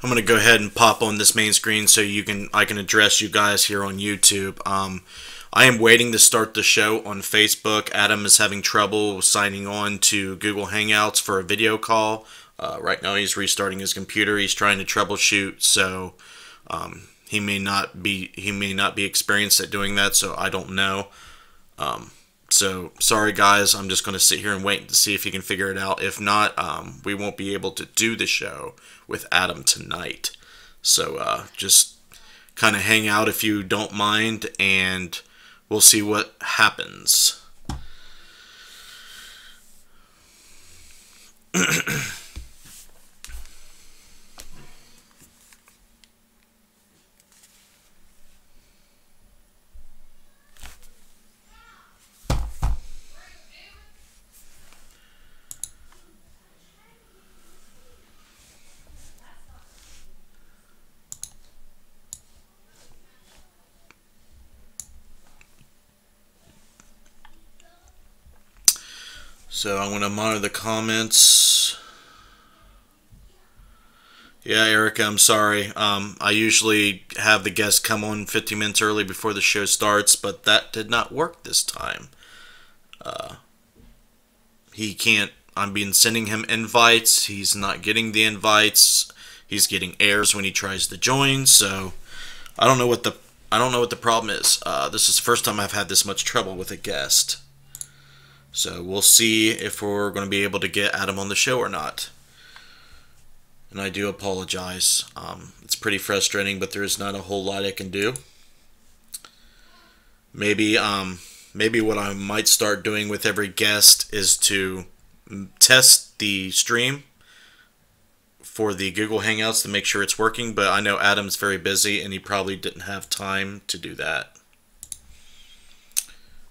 I'm gonna go ahead and pop on this main screen so I can address you guys here on YouTube. I am waiting to start the show on Facebook. Adam is having trouble signing on to Google Hangouts for a video call. Right now he's restarting his computer. He's trying to troubleshoot, so he may not be experienced at doing that. So I don't know. So sorry guys. I'm just going to sit here and wait to see if he can figure it out. If not, we won't be able to do the show with Adam tonight. So just kind of hang out if you don't mind, and we'll see what happens. So I'm going to monitor the comments. Yeah, Erica, I'm sorry. I usually have the guest come on 15 minutes early before the show starts, but that did not work this time. He can't. I've been sending him invites. He's not getting the invites. He's getting errors when he tries to join. So I don't know what the problem is. This is the first time I've had this much trouble with a guest. So we'll see if we're going to be able to get Adam on the show or not. And I do apologize. It's pretty frustrating, but there is not a whole lot I can do. Maybe what I might start doing with every guest is to test the stream for the Google Hangouts to make sure it's working. But I know Adam's very busy, and he probably didn't have time to do that.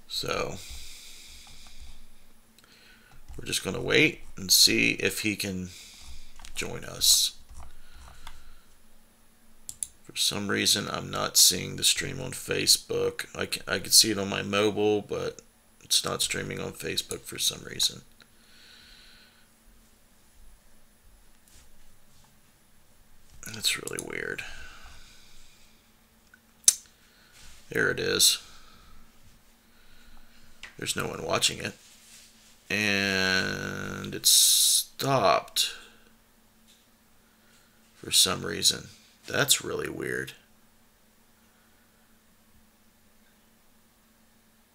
So we're just going to wait and see if he can join us. For some reason, I'm not seeing the stream on Facebook. I can see it on my mobile, but it's not streaming on Facebook for some reason. That's really weird. There it is. There's no one watching it. And it stopped for some reason. That's really weird.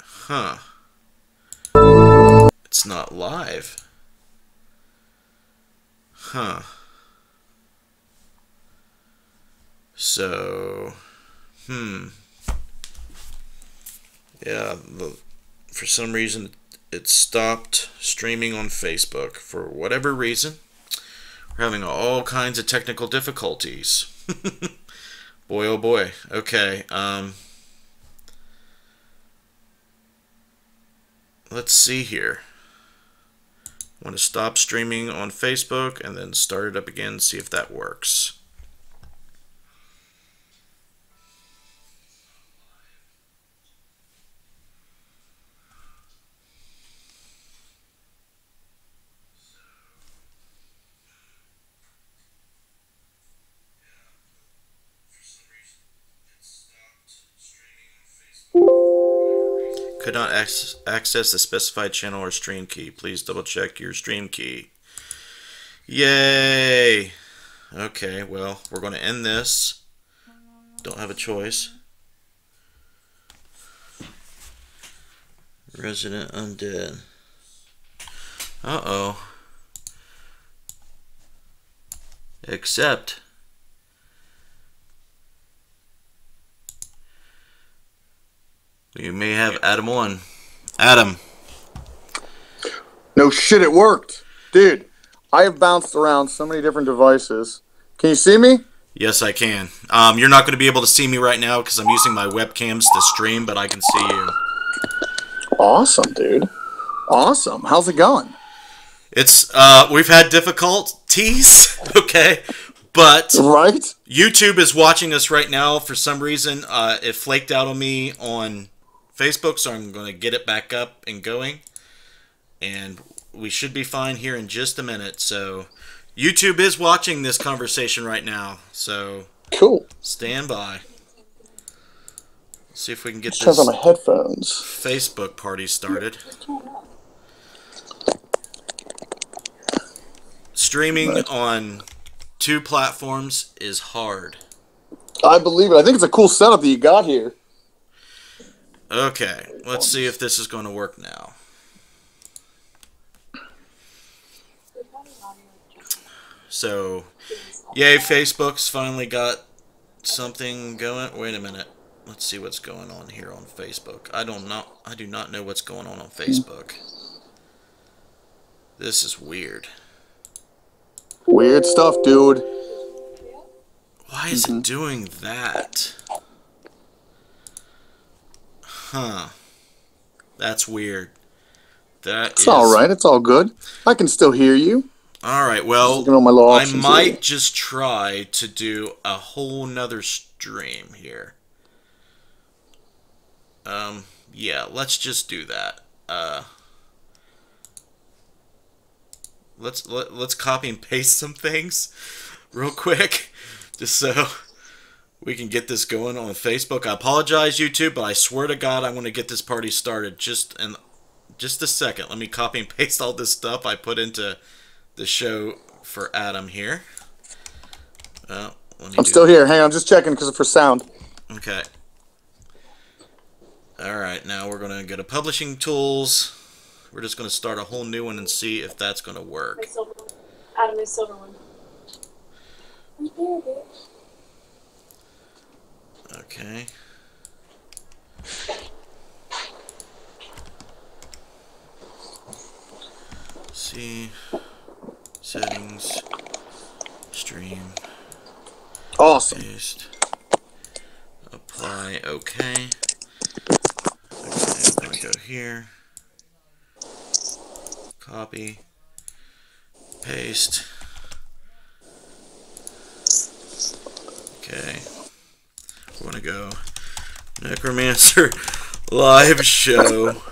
Huh. It's not live. Huh. So, yeah, for some reason it stopped streaming on Facebook for whatever reason. We're having all kinds of technical difficulties. Boy, oh boy. Okay. Let's see here. I want to stop streaming on Facebook and then start it up again, see if that works. Could not access the specified channel or stream key. Please double check your stream key. Yay! Okay, well, we're going to end this. Don't have a choice. Resident Undead. Uh-oh. Except you may have Adam on. Adam. No shit, it worked. Dude, I have bounced around so many different devices. Can you see me? Yes, I can. You're not going to be able to see me right now because I'm using my webcams to stream, but I can see you. Awesome, dude. Awesome. How's it going? It's, we've had difficulties, okay? But right? YouTube is watching us right now. For some reason, it flaked out on me on Facebook, so I'm going to get it back up and going. And we should be fine here in just a minute. So YouTube is watching this conversation right now, so Cool. stand by. See if we can get Let's turn on this my headphones. Facebook party started. Streaming on 2 platforms is hard. I believe it. I think it's a cool setup that you got here. Okay, let's see if this is going to work now. So, yay, Facebook's finally got something going. Wait a minute. Let's see what's going on here on Facebook. I do not know what's going on Facebook. This is weird. Weird stuff, dude. Why is it doing that? Huh. That's weird. It's alright, it's all good. I can still hear you. Alright, well, I might just try to do a whole nother stream here. Yeah, let's just do that. Let's copy and paste some things real quick, just so we can get this going on Facebook. I apologize, YouTube, but I swear to God, I want to get this party started. Just a second. Let me copy and paste all this stuff I put into the show for Adam here. I'm still here. Hang on, just checking because for sound. Okay. Alright, now we're going to go to Publishing Tools. We're just going to start a whole new one and see if that's going to work. Adam, my silver one. Okay. See. Settings. Stream. Awesome. Paste. Apply. Okay. Okay, I'm going to go here. Copy. Paste. Okay. We're going to go Necromancer live show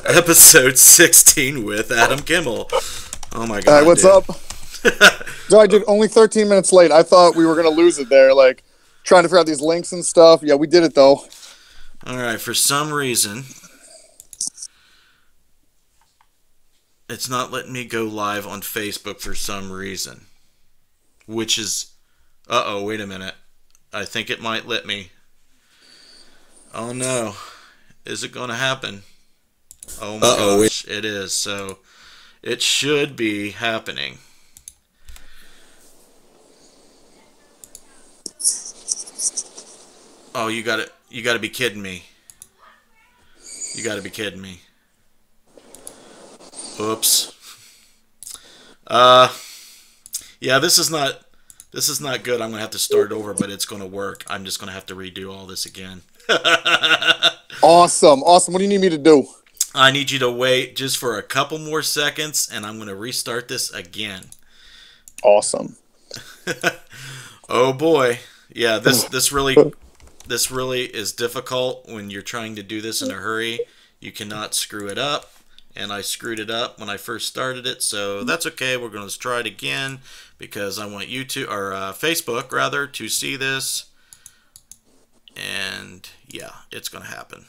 episode 16 with Adam Kimmel. Oh my God. Alright, what's up? Sorry, dude, only 13 minutes late. I thought we were going to lose it there, like trying to figure out these links and stuff. Yeah, we did it though. Alright, for some reason it's not letting me go live on Facebook for some reason. Which is... Uh-oh, wait a minute. I think it might let me. Oh no. Is it going to happen? Oh my gosh, it is. So, it should be happening. Oh, you got to be kidding me. You got to be kidding me. Oops. Yeah, this is not good. I'm going to have to start over, but it's going to work. I'm just going to have to redo all this again. Awesome. Awesome. What do you need me to do? I need you to wait just for a couple more seconds, and I'm going to restart this again. Awesome. Oh boy. Yeah, this really is difficult when you're trying to do this in a hurry. You cannot screw it up. And I screwed it up when I first started it, so that's okay. We're going to try it again because I want YouTube or Facebook rather to see this, and yeah, it's going to happen.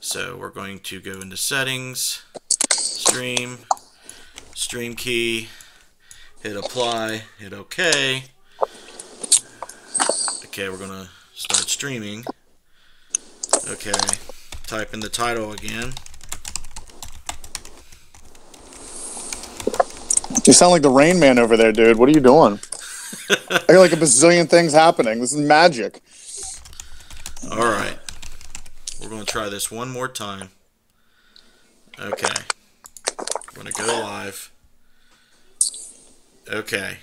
So we're going to go into settings, stream key, hit apply, hit OK. Okay, we're going to start streaming. Okay, type in the title again. You sound like the Rain Man over there, dude. What are you doing? I hear like a bazillion things happening. This is magic. Alright. We're going to try this one more time. Okay. I'm going to go live. Okay.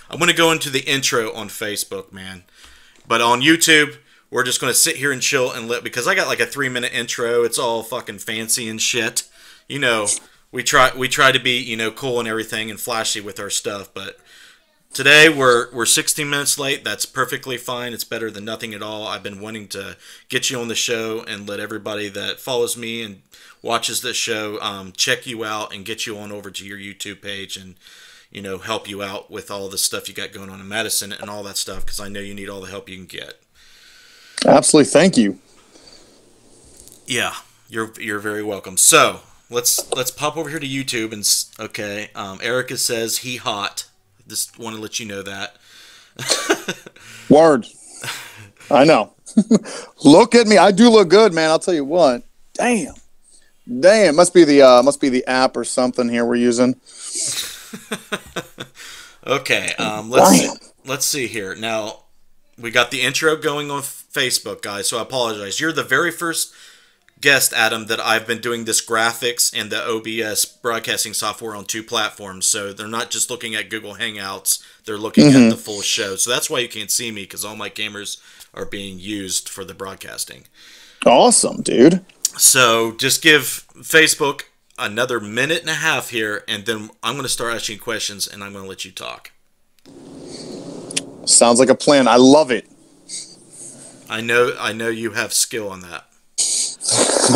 I'm going to go into the intro on Facebook, man. But on YouTube, we're just going to sit here and chill and let... Because I got like a 3-minute intro. It's all fucking fancy and shit. You know... We try to be, you know, cool and everything and flashy with our stuff, but today we're 16 minutes late. That's perfectly fine. It's better than nothing at all. I've been wanting to get you on the show and let everybody that follows me and watches this show check you out and get you on over to your YouTube page and, help you out with all the stuff you got going on in Madison and all that stuff, because I know you need all the help you can get. Absolutely, thank you. Yeah, you're very welcome. So let's pop over here to YouTube and okay. Erica says he hot. Just want to let you know that. Word. I know. Look at me. I do look good, man. I'll tell you what. Damn. Must be the app or something here we're using. Okay. Let's see here. Now we got the intro going on Facebook, guys. So I apologize. You're the very first guest, Adam, that I've been doing this graphics and the OBS broadcasting software on 2 platforms. So they're not just looking at Google Hangouts. They're looking at the full show. So that's why you can't see me, because all my cameras are being used for the broadcasting. Awesome, dude. So just give Facebook another minute and a half here, and then I'm going to start asking you questions, and I'm going to let you talk. Sounds like a plan. I love it. I know you have skill on that.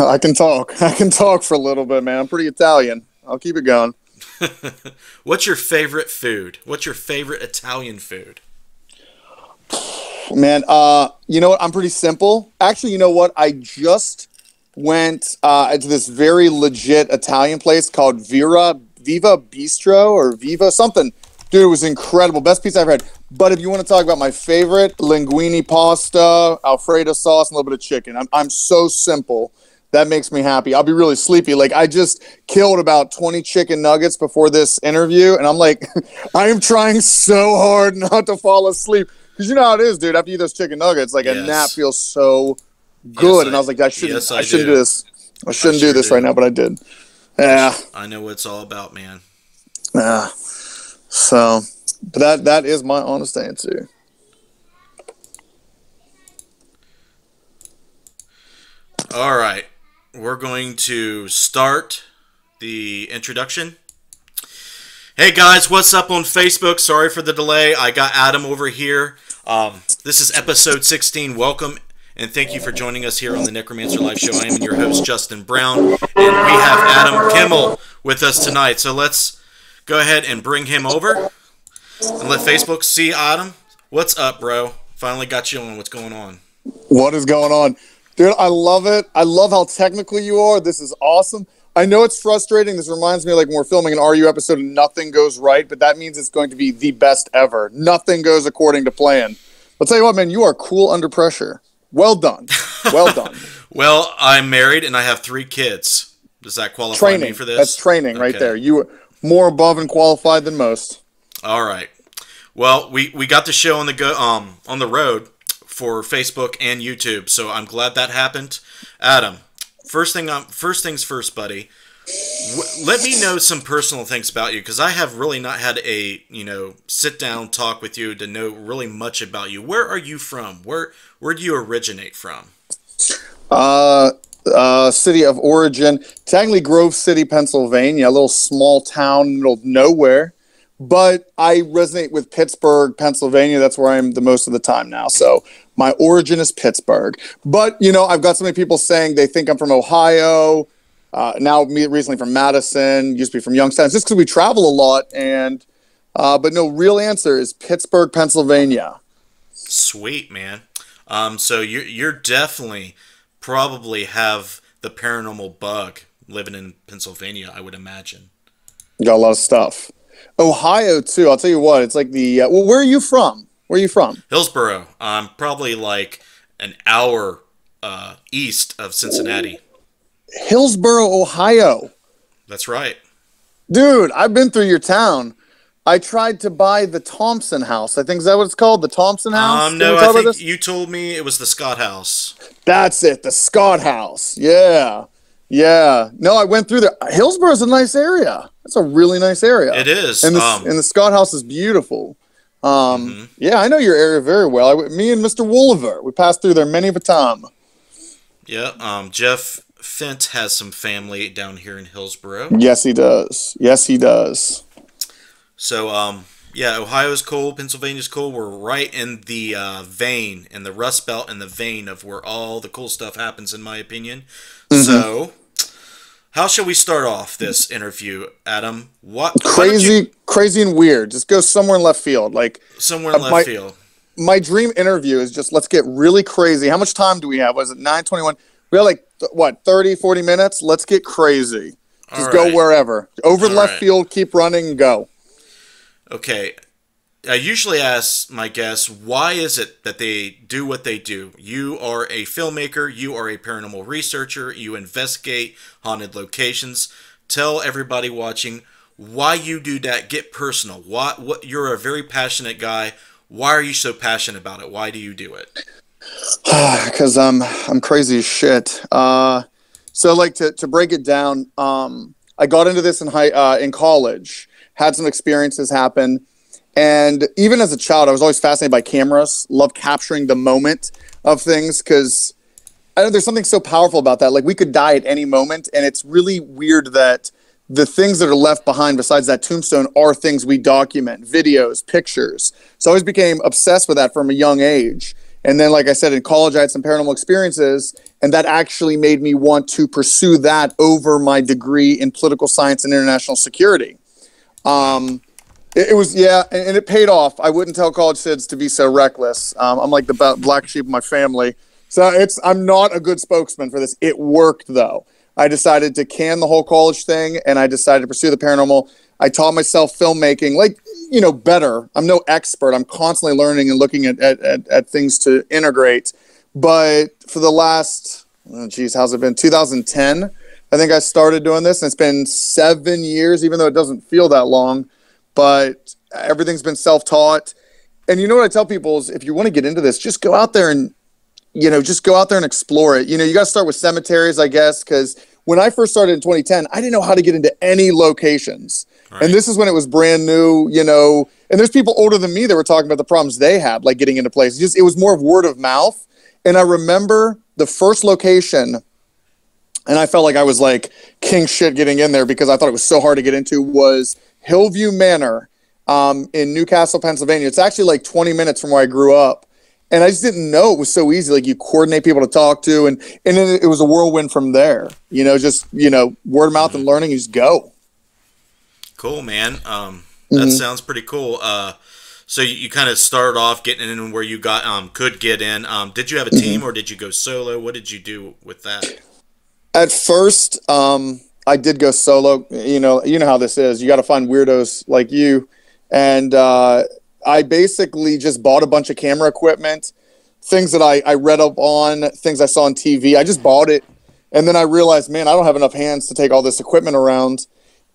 I can talk for a little bit, man. I'm pretty Italian. I'll keep it going. What's your favorite food? What's your favorite Italian food? Man, you know what? I'm pretty simple. Actually, you know what? I just went to this very legit Italian place called Viva Bistro or Viva something. Dude, it was incredible. Best pizza I've ever had. But if you want to talk about my favorite, linguine pasta, Alfredo sauce, and a little bit of chicken. I'm so simple. That makes me happy. I'll be really sleepy. Like, I just killed about 20 chicken nuggets before this interview, and I'm like, I am trying so hard not to fall asleep. Because you know how it is, dude. After you eat those chicken nuggets, like, a nap feels so good. Yes, and I was like, I shouldn't do this. I shouldn't sure do this right now, but I did. Yeah. I know what it's all about, man. Yeah. So, but that is my honest answer. All right. We're going to start the introduction. Hey guys, what's up on Facebook? Sorry for the delay. I got Adam over here. This is episode 16. Welcome and thank you for joining us here on the Necromancer Live Show. I am your host, Justin Brown, and we have Adam Kimmel with us tonight. So let's go ahead and bring him over and let Facebook see Adam. What's up, bro? Finally got you on. What's going on? What is going on? Dude, I love it. I love how technical you are. This is awesome. I know it's frustrating. This reminds me of like when we're filming an RU episode and nothing goes right, but that means it's going to be the best ever. Nothing goes according to plan. I'll tell you what, man, you are cool under pressure. Well done. Well done. Well, I'm married and I have 3 kids. Does that qualify me for this? That's training right there. You are more above and qualified than most. All right. Well, we got the show on the road for Facebook and YouTube, so I'm glad that happened. Adam, first things first, buddy. Let me know some personal things about you, because I have really not had a sit down talk with you to know really much about you. Where are you from? Where do you originate from? City of origin, technically Grove City, Pennsylvania, a little small town in the middle of nowhere. But I resonate with Pittsburgh, Pennsylvania. That's where I am the most of the time now. So my origin is Pittsburgh. But, I've got so many people saying they think I'm from Ohio. Now recently from Madison, used to be from Youngstown. It's just because we travel a lot. And but no, real answer is Pittsburgh, Pennsylvania. Sweet, man. So you're definitely probably have the paranormal bug living in Pennsylvania, I would imagine. Got a lot of stuff. Ohio too. I'll tell you what. It's like the where are you from? Where are you from? Hillsboro. Probably like an hour east of Cincinnati. Hillsboro, Ohio. That's right, dude. I've been through your town. I tried to buy the Thompson House. I think is that what it's called, the Thompson House. No, I think you told me it was the Scott House. That's it, the Scott House. Yeah. Yeah. No, I went through there. Hillsboro's a nice area. That's a really nice area. It is. And the Scott House is beautiful. Yeah, I know your area very well. Me and Mr. Wolliver, we passed through there many of a time. Yeah. Jeff Fent has some family down here in Hillsboro. Yes, he does. Yes, he does. So, yeah, Ohio's cool. Pennsylvania's cool. We're right in the vein, in the Rust Belt, in the vein of where all the cool stuff happens, in my opinion. Mm-hmm. So, How shall we start off this interview, Adam? Crazy and weird. Just go somewhere in left field. Like somewhere in left field. My dream interview is just let's get really crazy. How much time do we have? Was it 9:21? We have like, 30, 40 minutes? Let's get crazy. Just go wherever. Over left field, keep running, and go. Okay. I usually ask my guests, why is it that they do what they do? You are a filmmaker. You are a paranormal researcher. You investigate haunted locations. Tell everybody watching why you do that. Get personal. What you're a very passionate guy. Why are you so passionate about it? Why do you do it? Because I'm crazy as shit. So like to break it down, I got into this in college. Had some experiences happen. And even as a child, I was always fascinated by cameras, love capturing the moment of things because I know there's something so powerful about that. Like we could die at any moment, and it's really weird that the things that are left behind besides that tombstone are things we document, videos, pictures. So I always became obsessed with that from a young age. And then, like I said, in college, I had some paranormal experiences, and that actually made me want to pursue that over my degree in political science and international security. It was, and it paid off. I wouldn't tell college kids to be so reckless. I'm like the black sheep of my family. So I'm not a good spokesman for this. It worked, though. I decided to can the whole college thing, and I decided to pursue the paranormal. I taught myself filmmaking, better. I'm no expert. I'm constantly learning and looking at things to integrate. But for the last, how's it been? 2010, I think I started doing this, and it's been 7 years, even though it doesn't feel that long. But everything's been self-taught. And you know what I tell people is if you want to get into this, just go out there and, explore it. You got to start with cemeteries, I guess, because when I first started in 2010, I didn't know how to get into any locations. Right. And this is when it was brand new, and there's people older than me that were talking about the problems they had, like getting into places. It was more of word of mouth. And I remember the first location, and I felt like I was like king shit getting in there because I thought it was so hard to get into, was Hillview Manor in Newcastle, Pennsylvania. It's actually like 20 minutes from where I grew up. And I just didn't know it was so easy. Like you coordinate people to talk to, and then it was a whirlwind from there. Word of mouth and learning, you just go. Cool, man. That sounds pretty cool. So you kind of started off getting in where you could get in. Did you have a team or did you go solo? What did you do with that? At first, I did go solo. You know how this is. You got to find weirdos like you. And I basically just bought a bunch of camera equipment, things that I read up on, things I saw on TV. I just bought it. And then I realized, man, I don't have enough hands to take all this equipment around.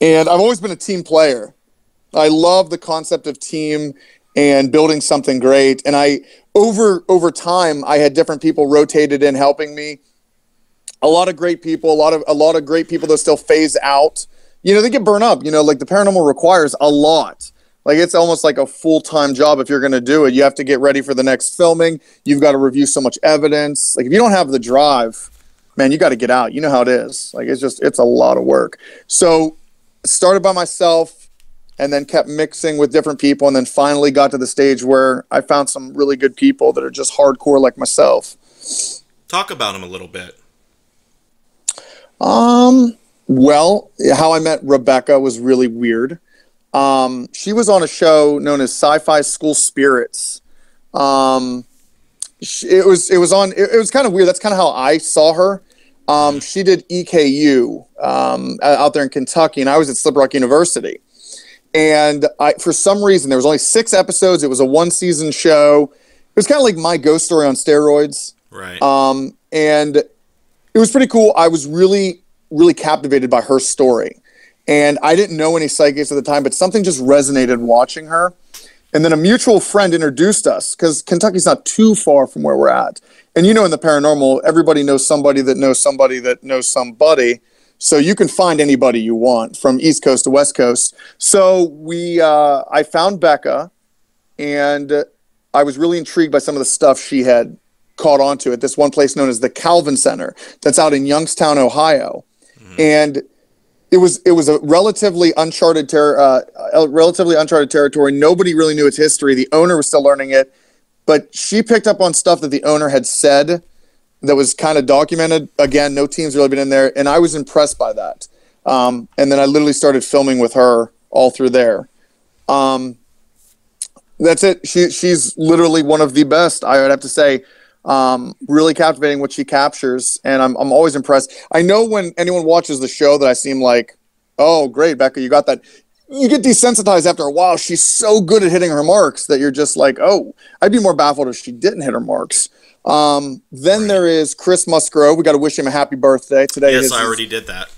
And I've always been a team player. I love the concept of team and building something great. And over time, I had different people rotated in helping me. A lot of great people, a lot of great people that still phase out. They get burned up. Like the paranormal requires a lot. Like it's almost like a full-time job if you're going to do it. You have to get ready for the next filming. You've got to review so much evidence. Like if you don't have the drive, man, you got to get out. You know how it is. Like it's a lot of work. So started by myself and then kept mixing with different people, and then finally got to the stage where I found some really good people that are just hardcore like myself. Talk about them a little bit. Well, how I met Rebecca was really weird. She was on a show known as Sci-Fi School Spirits. It was kind of weird. That's kind of how I saw her. She did EKU, out there in Kentucky, and I was at Slip Rock University. And for some reason, there was only 6 episodes. It was a 1-season show. It was kind of like my ghost story on steroids. Right. And it was pretty cool. I was really, really captivated by her story. And I didn't know any psychics at the time, but something just resonated watching her. And then a mutual friend introduced us because Kentucky's not too far from where we're at. And in the paranormal, everybody knows somebody that knows somebody that knows somebody. So you can find anybody you want from East Coast to West Coast. So I found Becca, and I was really intrigued by some of the stuff she had caught on to at this one place known as the Calvin Center that's out in Youngstown, Ohio. And it was a relatively uncharted territory. Nobody really knew its history. The owner was still learning it, but she picked up on stuff that the owner had said that was kind of documented. Again, no team's really been in there, and I was impressed by that. And then I literally started filming with her all through there. That's it. She's literally one of the best, I would have to say. Really captivating what she captures, and I'm always impressed. I know when anyone watches the show that I seem like, oh, great, Becca, you got that. You get desensitized after a while. She's so good at hitting her marks that you're just like, oh, I'd be more baffled if she didn't hit her marks. Then there is Chris Musgrove. We got to wish him a happy birthday today. Yes, I already did that.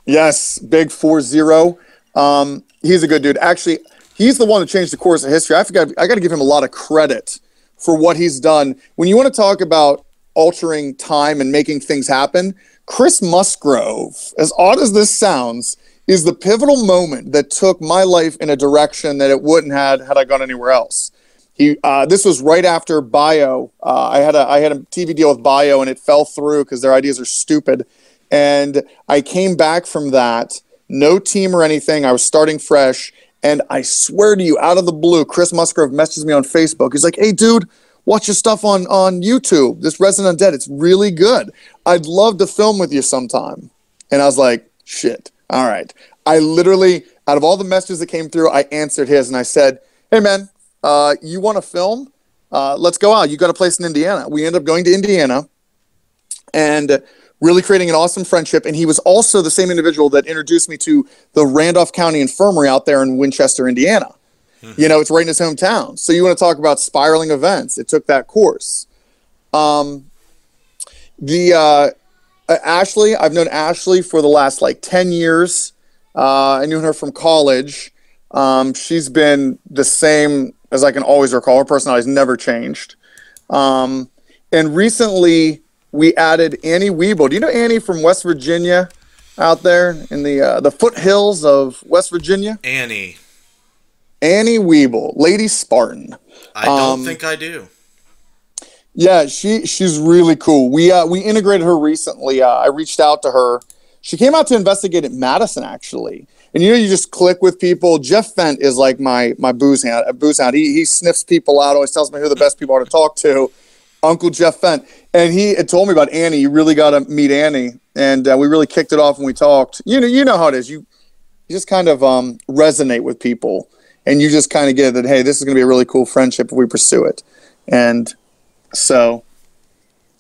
Yes, big 4-0. He's a good dude. Actually, he's the one that changed the course of history. I got to give him a lot of credit for what he's done. When you want to talk about altering time and making things happen, Chris Musgrove, as odd as this sounds, is the pivotal moment that took my life in a direction that it wouldn't had I gone anywhere else. This was right after Bio. I had a TV deal with Bio, and it fell through because their ideas are stupid. And I came back from that, no team or anything. I was starting fresh. And I swear to you, out of the blue, Chris Musgrove messages me on Facebook. He's like, hey, dude, watch your stuff on YouTube. This Resident Undead, it's really good. I'd love to film with you sometime. And I was like, shit, all right. I literally, out of all the messages that came through, I answered his. And I said, hey, man, you want to film? Let's go out. You got a place in Indiana. We ended up going to Indiana and really creating an awesome friendship. And he was also the same individual that introduced me to the Randolph County Infirmary out there in Winchester, Indiana. Mm-hmm. You know, it's right in his hometown. So you want to talk about spiraling events. It took that course. Ashley, I've known Ashley for the last 10 years. I knew her from college. She's been the same as I can always recall. Her personality has never changed. And recently, we added Annie Weeble. Do you know Annie from West Virginia out there in the foothills of West Virginia? Annie Weeble, Lady Spartan. I don't think I do. Yeah, she's really cool. We integrated her recently. I reached out to her. She came out to investigate at Madison, actually. And you just click with people. Jeff Fent is like my booze hound. He sniffs people out, always tells me who the best people are to talk to. Uncle Jeff Fent. And he had told me about Annie. You really got to meet Annie. And we really kicked it off when we talked. You know how it is. You just kind of resonate with people. And you just kind of get that, hey, this is going to be a really cool friendship if we pursue it. And so.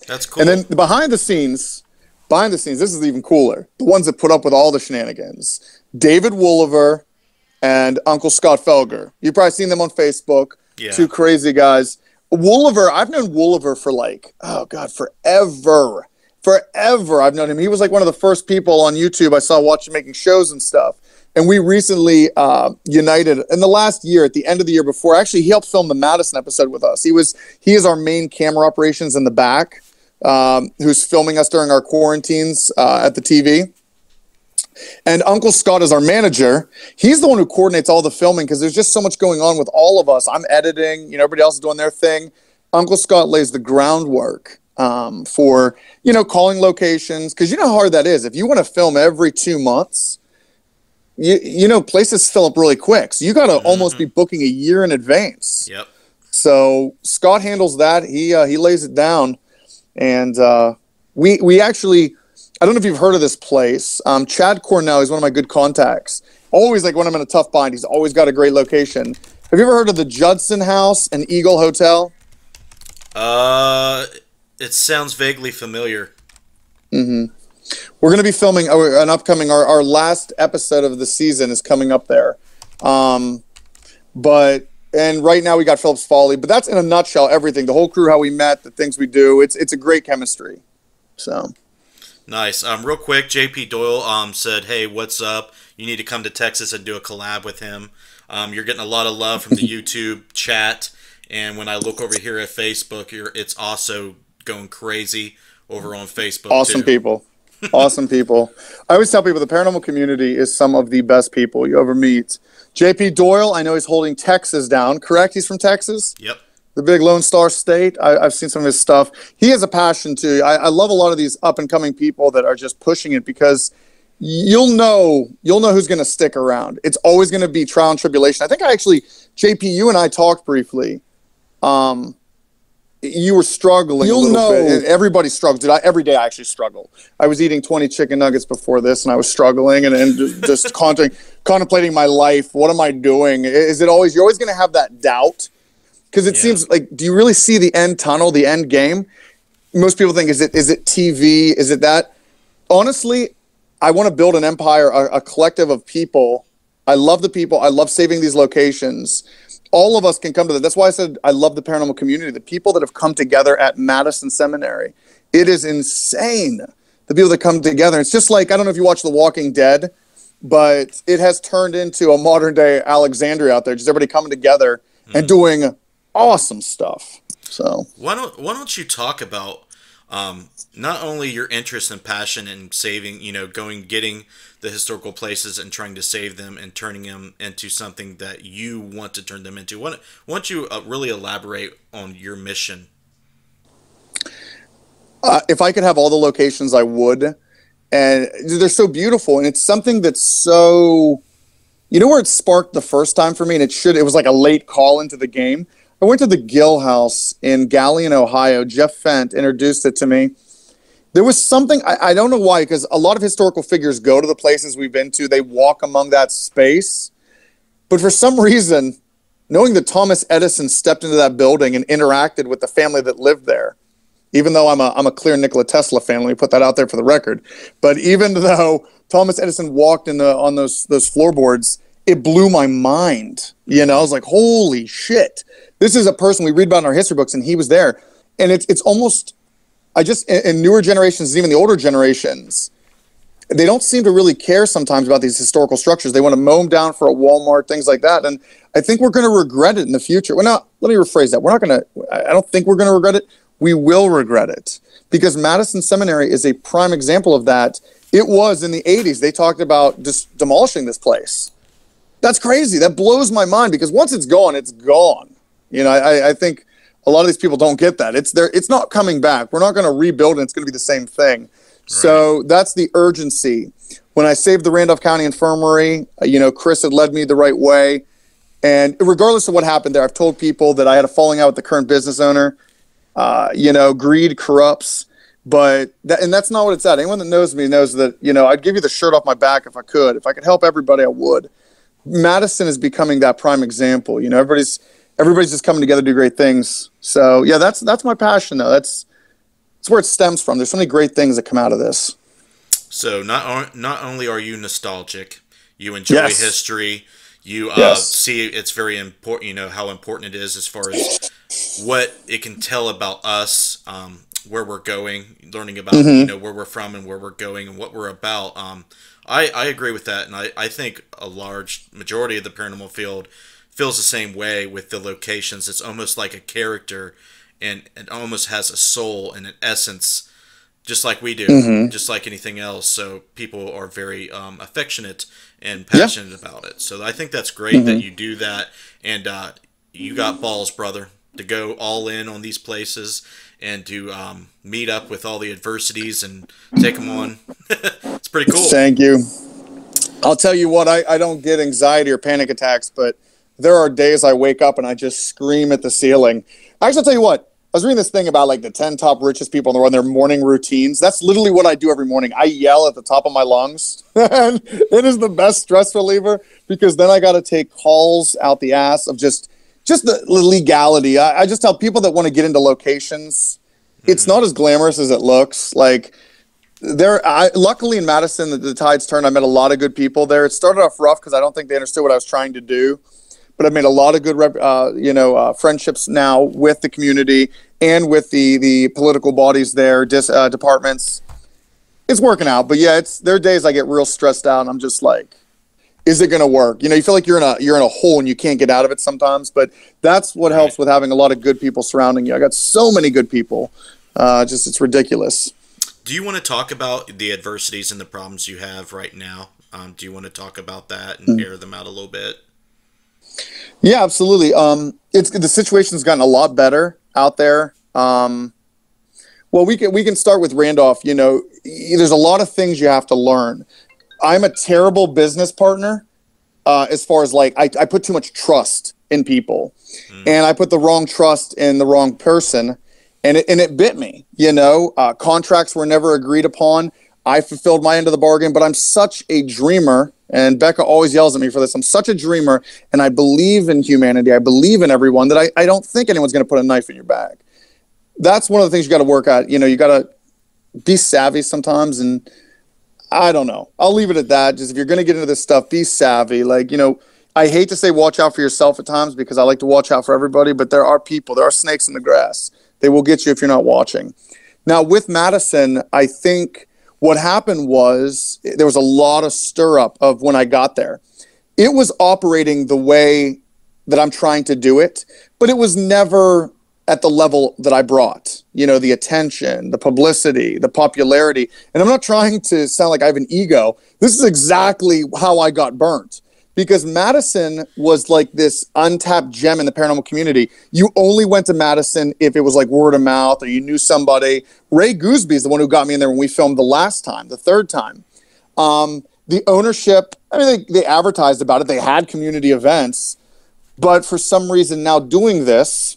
That's cool. And then behind the scenes, this is even cooler. The ones that put up with all the shenanigans. David Wooliver and Uncle Scott Felger. You've probably seen them on Facebook. Yeah. Two crazy guys. Wooliver, I've known Wooliver for forever. Forever I've known him. He was like one of the first people on YouTube I saw watching making shows and stuff. And we recently united in the last year, at the end of the year before. Actually, he helped film the Madison episode with us. He is our main camera operations in the back, who's filming us during our quarantines at the TV. And Uncle Scott is our manager. He's the one who coordinates all the filming because there's just so much going on with all of us. I'm editing, everybody else is doing their thing. Uncle Scott lays the groundwork for, calling locations. Because you know how hard that is. If you want to film every 2 months, places fill up really quick. So you got to almost be booking a year in advance. Yep. So Scott handles that. He lays it down. And we actually... I don't know if you've heard of this place. Chad Cornell is one of my good contacts. Always when I'm in a tough bind, he's always got a great location. Have you ever heard of the Judson House and Eagle Hotel? It sounds vaguely familiar. Mm-hmm. We're going to be filming our last episode of the season is coming up there. And right now we got Phillips Folly, but that's in a nutshell everything. The whole crew, how we met, the things we do. It's a great chemistry. So. Nice. Real quick, JP Doyle said, hey, what's up? You need to come to Texas and do a collab with him. You're getting a lot of love from the YouTube chat, and when I look over here at Facebook, it's also going crazy over on Facebook. Awesome people. Awesome people. I always tell people the paranormal community is some of the best people you ever meet. JP Doyle, I know he's holding Texas down, correct? He's from Texas? Yep. The big Lone Star State. I've seen some of his stuff. He has a passion too. I love a lot of these up and coming people that are just pushing it because you'll know who's going to stick around. It's always going to be trial and tribulation. I think JP, you and I talked briefly. you were struggling a little bit. And everybody struggles. Every day I actually struggle. I was eating 20 chicken nuggets before this, and I was struggling and just contemplating my life. What am I doing? You're always going to have that doubt, because it seems like, do you really see the end tunnel, the end game? Most people think, is it TV? Is it that? Honestly, I want to build an empire, a collective of people. I love the people. I love saving these locations. All of us can come to that. That's why I said I love the paranormal community. The people that have come together at Madison Seminary. It is insane. The people that come together. It's just like, I don't know if you watch The Walking Dead, but it has turned into a modern day Alexandria out there. Just everybody coming together and doing awesome stuff. So why don't you talk about not only your interest and passion in saving, getting the historical places and trying to save them and turning them into something that you want to turn them into. Why don't you really elaborate on your mission? If I could have all the locations, I would. And they're so beautiful. And it's something that's so, where it sparked the first time for me, and it was like a late call into the game. I went to the Gill House in Galion, Ohio. Jeff Fent introduced it to me. There was something, I don't know why, because a lot of historical figures go to the places we've been to. They walk among that space. But for some reason, knowing that Thomas Edison stepped into that building and interacted with the family that lived there, even though I'm a clear Nikola Tesla fan, let me put that out there for the record. But even though Thomas Edison walked on those floorboards, it blew my mind. I was like, holy shit. This is a person we read about in our history books, and he was there. And it's almost... in newer generations, even the older generations, they don't seem to really care sometimes about these historical structures. They want to mow them down for a Walmart, things like that. And I think we're going to regret it in the future. Let me rephrase that. I don't think we're going to regret it. We will regret it, because Madison Seminary is a prime example of that. It was in the 80s. They talked about just demolishing this place. That's crazy. That blows my mind, because once it's gone, it's gone. I think a lot of these people don't get that. It's not coming back. We're not going to rebuild it. It's going to be the same thing. Right. So that's the urgency. When I saved the Randolph County Infirmary, Chris had led me the right way. And regardless of what happened there, I've told people that I had a falling out with the current business owner. Greed corrupts. But that's not what it's at. Anyone that knows me knows that, I'd give you the shirt off my back if I could. If I could help everybody, I would. Madison is becoming that prime example. Everybody's just coming together to do great things. So yeah, that's my passion though. That's where it stems from. There's so many great things that come out of this. So not only are you nostalgic, you enjoy history, you see it's very important, how important it is as far as what it can tell about us, where we're going, learning about, where we're from and where we're going and what we're about. I agree with that. And I think a large majority of the paranormal field feels the same way with the locations. It's almost like a character, and it almost has a soul and an essence, just like we do, just like anything else. So people are very affectionate and passionate about it. So I think that's great that you do that, and you got balls, brother, to go all in on these places and to meet up with all the adversities and take them on. It's pretty cool. Thank you. I'll tell you what, I don't get anxiety or panic attacks, but there are days I wake up and I just scream at the ceiling. Actually, I'll tell you what, I was reading this thing about like the 10 top richest people in the world and their morning routines. That's literally what I do every morning. I yell at the top of my lungs. And it is the best stress reliever, because then I got to take calls out the ass of just the legality. I just tell people that want to get into locations, it's not as glamorous as it looks. Like, luckily in Madison, the tides turned. I met a lot of good people there. It started off rough because I don't think they understood what I was trying to do. But I've made a lot of good, friendships now with the community and with the political bodies there, departments. It's working out, but yeah, there are days I get real stressed out, and I'm just like, is it going to work? You feel like you're in a hole and you can't get out of it sometimes. But that's what helps with having a lot of good people surrounding you. I got so many good people, it's ridiculous. Do you want to talk about the adversities and the problems you have right now? Do you want to talk about that and air them out a little bit? Yeah, absolutely. The situation's gotten a lot better out there. Well, we can start with Randolph. There's a lot of things you have to learn. I'm a terrible business partner, as far as like I put too much trust in people, and I put the wrong trust in the wrong person, and it bit me. Contracts were never agreed upon. I fulfilled my end of the bargain, but I'm such a dreamer, and Becca always yells at me for this. I'm such a dreamer, and I believe in humanity. I believe in everyone, that I don't think anyone's going to put a knife in your back. That's one of the things you got to work at. You got to be savvy sometimes, and I don't know. I'll leave it at that. Just if you're going to get into this stuff, be savvy. I hate to say watch out for yourself at times, because I like to watch out for everybody, but there are snakes in the grass. They will get you if you're not watching. Now, with Madison, I think what happened was there was a lot of stir up of when I got there. It was operating the way that I'm trying to do it, but it was never at the level that I brought. The attention, the publicity, the popularity. And I'm not trying to sound like I have an ego. This is exactly how I got burnt. Because Madison was like this untapped gem in the paranormal community. You only went to Madison if it was like word of mouth or you knew somebody. Ray Gooseby is the one who got me in there when we filmed the third time. The ownership, they advertised about it. They had community events. But for some reason now doing this,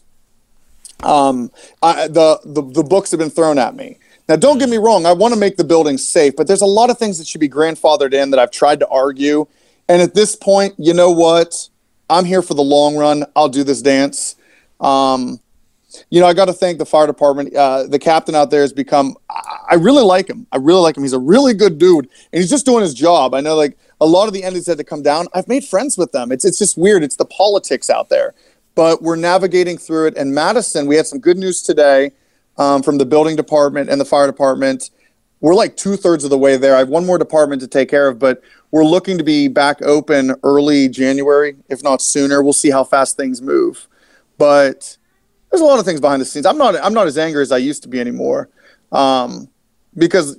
the books have been thrown at me. Now, don't get me wrong. I want to make the building safe, but there's a lot of things that should be grandfathered in that I've tried to argue. And at this point, you know what? I'm here for the long run. I'll do this dance. I got to thank the fire department. The captain out there has become, I really like him. He's a really good dude. And he's just doing his job. I know a lot of the entities had to come down. I've made friends with them. It's just weird. It's the politics out there. But we're navigating through it. And Madison, we had some good news today from the building department and the fire department. We're like 2/3 of the way there. I have one more department to take care of, but we're looking to be back open early January, if not sooner. We'll see how fast things move. But there's a lot of things behind the scenes. I'm not as angry as I used to be anymore. Because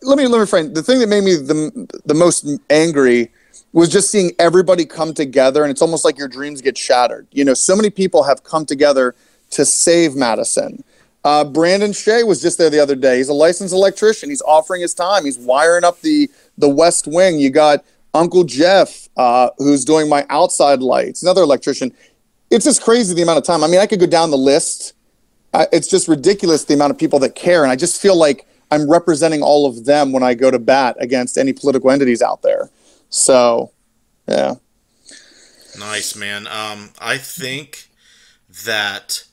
let me frame. The thing that made me the most angry was just seeing everybody come together, and it's almost like your dreams get shattered. So many people have come together to save Madison. Brandon Shea was just there the other day. He's a licensed electrician. He's offering his time. He's wiring up the West Wing. You got Uncle Jeff, who's doing my outside lights, another electrician. It's just crazy the amount of time. I could go down the list. It's just ridiculous the amount of people that care, and I just feel like I'm representing all of them when I go to bat against any political entities out there. So, yeah. Nice, man. I think that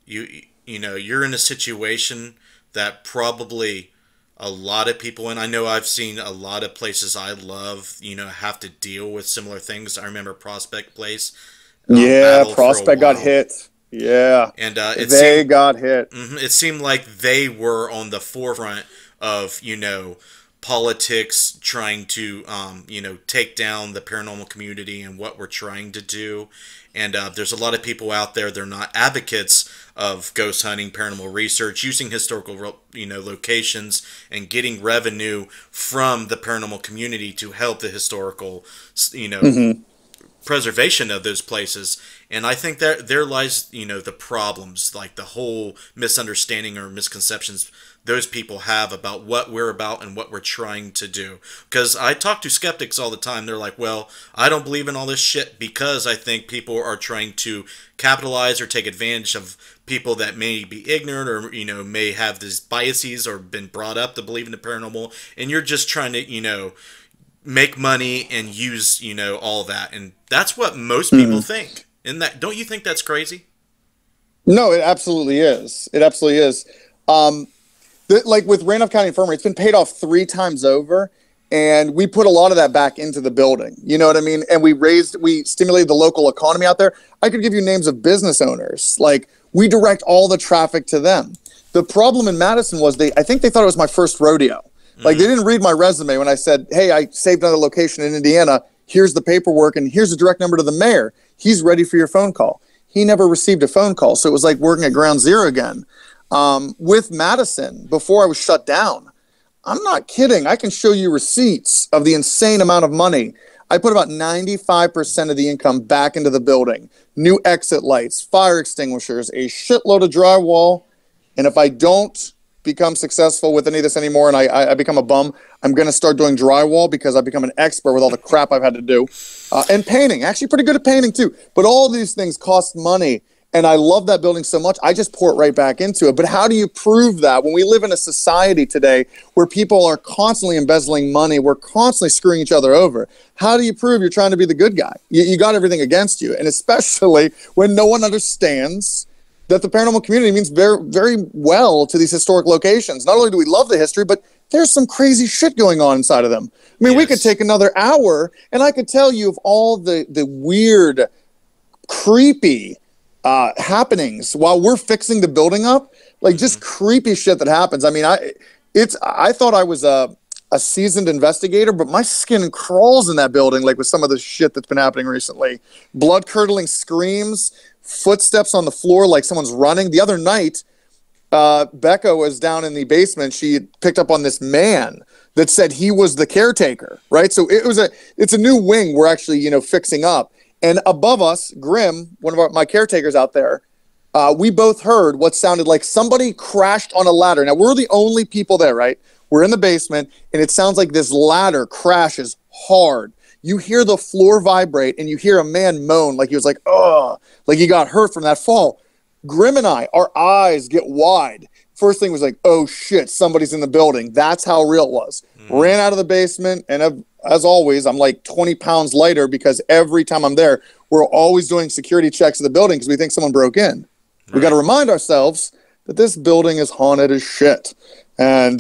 you're in a situation that probably a lot of people, and I know I've seen a lot of places I love, have to deal with similar things. I remember Prospect Place. Prospect got hit. Yeah. And they got hit. It seemed like they were on the forefront of, politics, trying to, take down the paranormal community and what we're trying to do. And there's a lot of people out there, they're not advocates of ghost hunting, paranormal research, using historical, locations and getting revenue from the paranormal community to help the historical, preservation of those places. And I think that there lies, the problems, like the whole misunderstanding or misconceptions those people have about what we're about and what we're trying to do. Because I talk to skeptics all the time. They're like, well, I don't believe in all this shit because I think people are trying to capitalize or take advantage of people that may be ignorant or, may have these biases or been brought up to believe in the paranormal. And you're just trying to, make money and use, all that. And that's what most people think. And don't you think that's crazy? No, it absolutely is. It absolutely is. Like with Randolph County Infirmary, it's been paid off 3 times over, and we put a lot of that back into the building. You know what I mean? And we stimulated the local economy out there. I could give you names of business owners. Like, we direct all the traffic to them. The problem in Madison was I think they thought it was my first rodeo. Like, they didn't read my resume when I said, hey, I saved another location in Indiana. Here's the paperwork, and here's a direct number to the mayor. He's ready for your phone call. He never received a phone call, so it was like working at ground zero again. With Madison, before I was shut down, I'm not kidding. I can show you receipts of the insane amount of money. I put about 95% of the income back into the building. New exit lights, fire extinguishers, a shitload of drywall. And if I don't become successful with any of this anymore and I become a bum, I'm going to start doing drywall because I've become an expert with all the crap I've had to do. And painting, actually pretty good at painting too. But all these things cost money. And I love that building so much, I just pour it right back into it. But how do you prove that when we live in a society today where people are constantly embezzling money, we're constantly screwing each other over? How do you prove you're trying to be the good guy? You got everything against you. And especially when no one understands that the paranormal community means very, very well to these historic locations. Not only do we love the history, but there's some crazy shit going on inside of them. I mean, we could take another hour, and I could tell you of all the weird, creepy happenings while we're fixing the building up, like just creepy shit that happens. I mean, I thought I was a seasoned investigator, but my skin crawls in that building, like with some of the shit that's been happening recently. Blood curdling screams, footsteps on the floor like someone's running. The other night, Becca was down in the basement. She picked up on this man that said he was the caretaker, right? So it's a new wing we're actually, fixing up. And above us, Grim, one of my caretakers out there, we both heard what sounded like somebody crashed on a ladder. Now, we're the only people there, right? We're in the basement, and it sounds like this ladder crashes hard. You hear the floor vibrate, and you hear a man moan like he was like, oh, like he got hurt from that fall. Grim and I, our eyes get wide. First thing was like, oh, shit, somebody's in the building. That's how real it was. Ran out of the basement, and as always, I'm like 20 pounds lighter because every time I'm there, we're always doing security checks of the building because we think someone broke in. Right. We got to remind ourselves that this building is haunted as shit. And,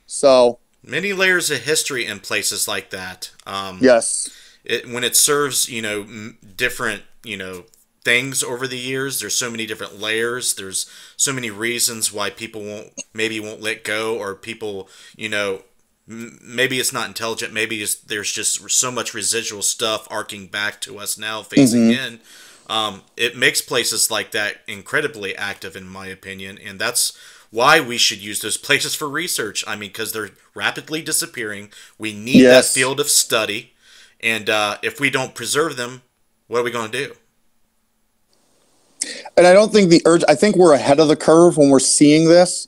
so. Many layers of history in places like that. Yes. When it serves, different, things over the years, there's so many different layers. There's so many reasons why people won't let go, or people, maybe it's not intelligent. Maybe there's just so much residual stuff arcing back to us now, phasing in. It makes places like that incredibly active, in my opinion, and that's why we should use those places for research. I mean, because they're rapidly disappearing. We need that field of study, and if we don't preserve them, what are we going to do? And I don't think I think we're ahead of the curve when we're seeing this,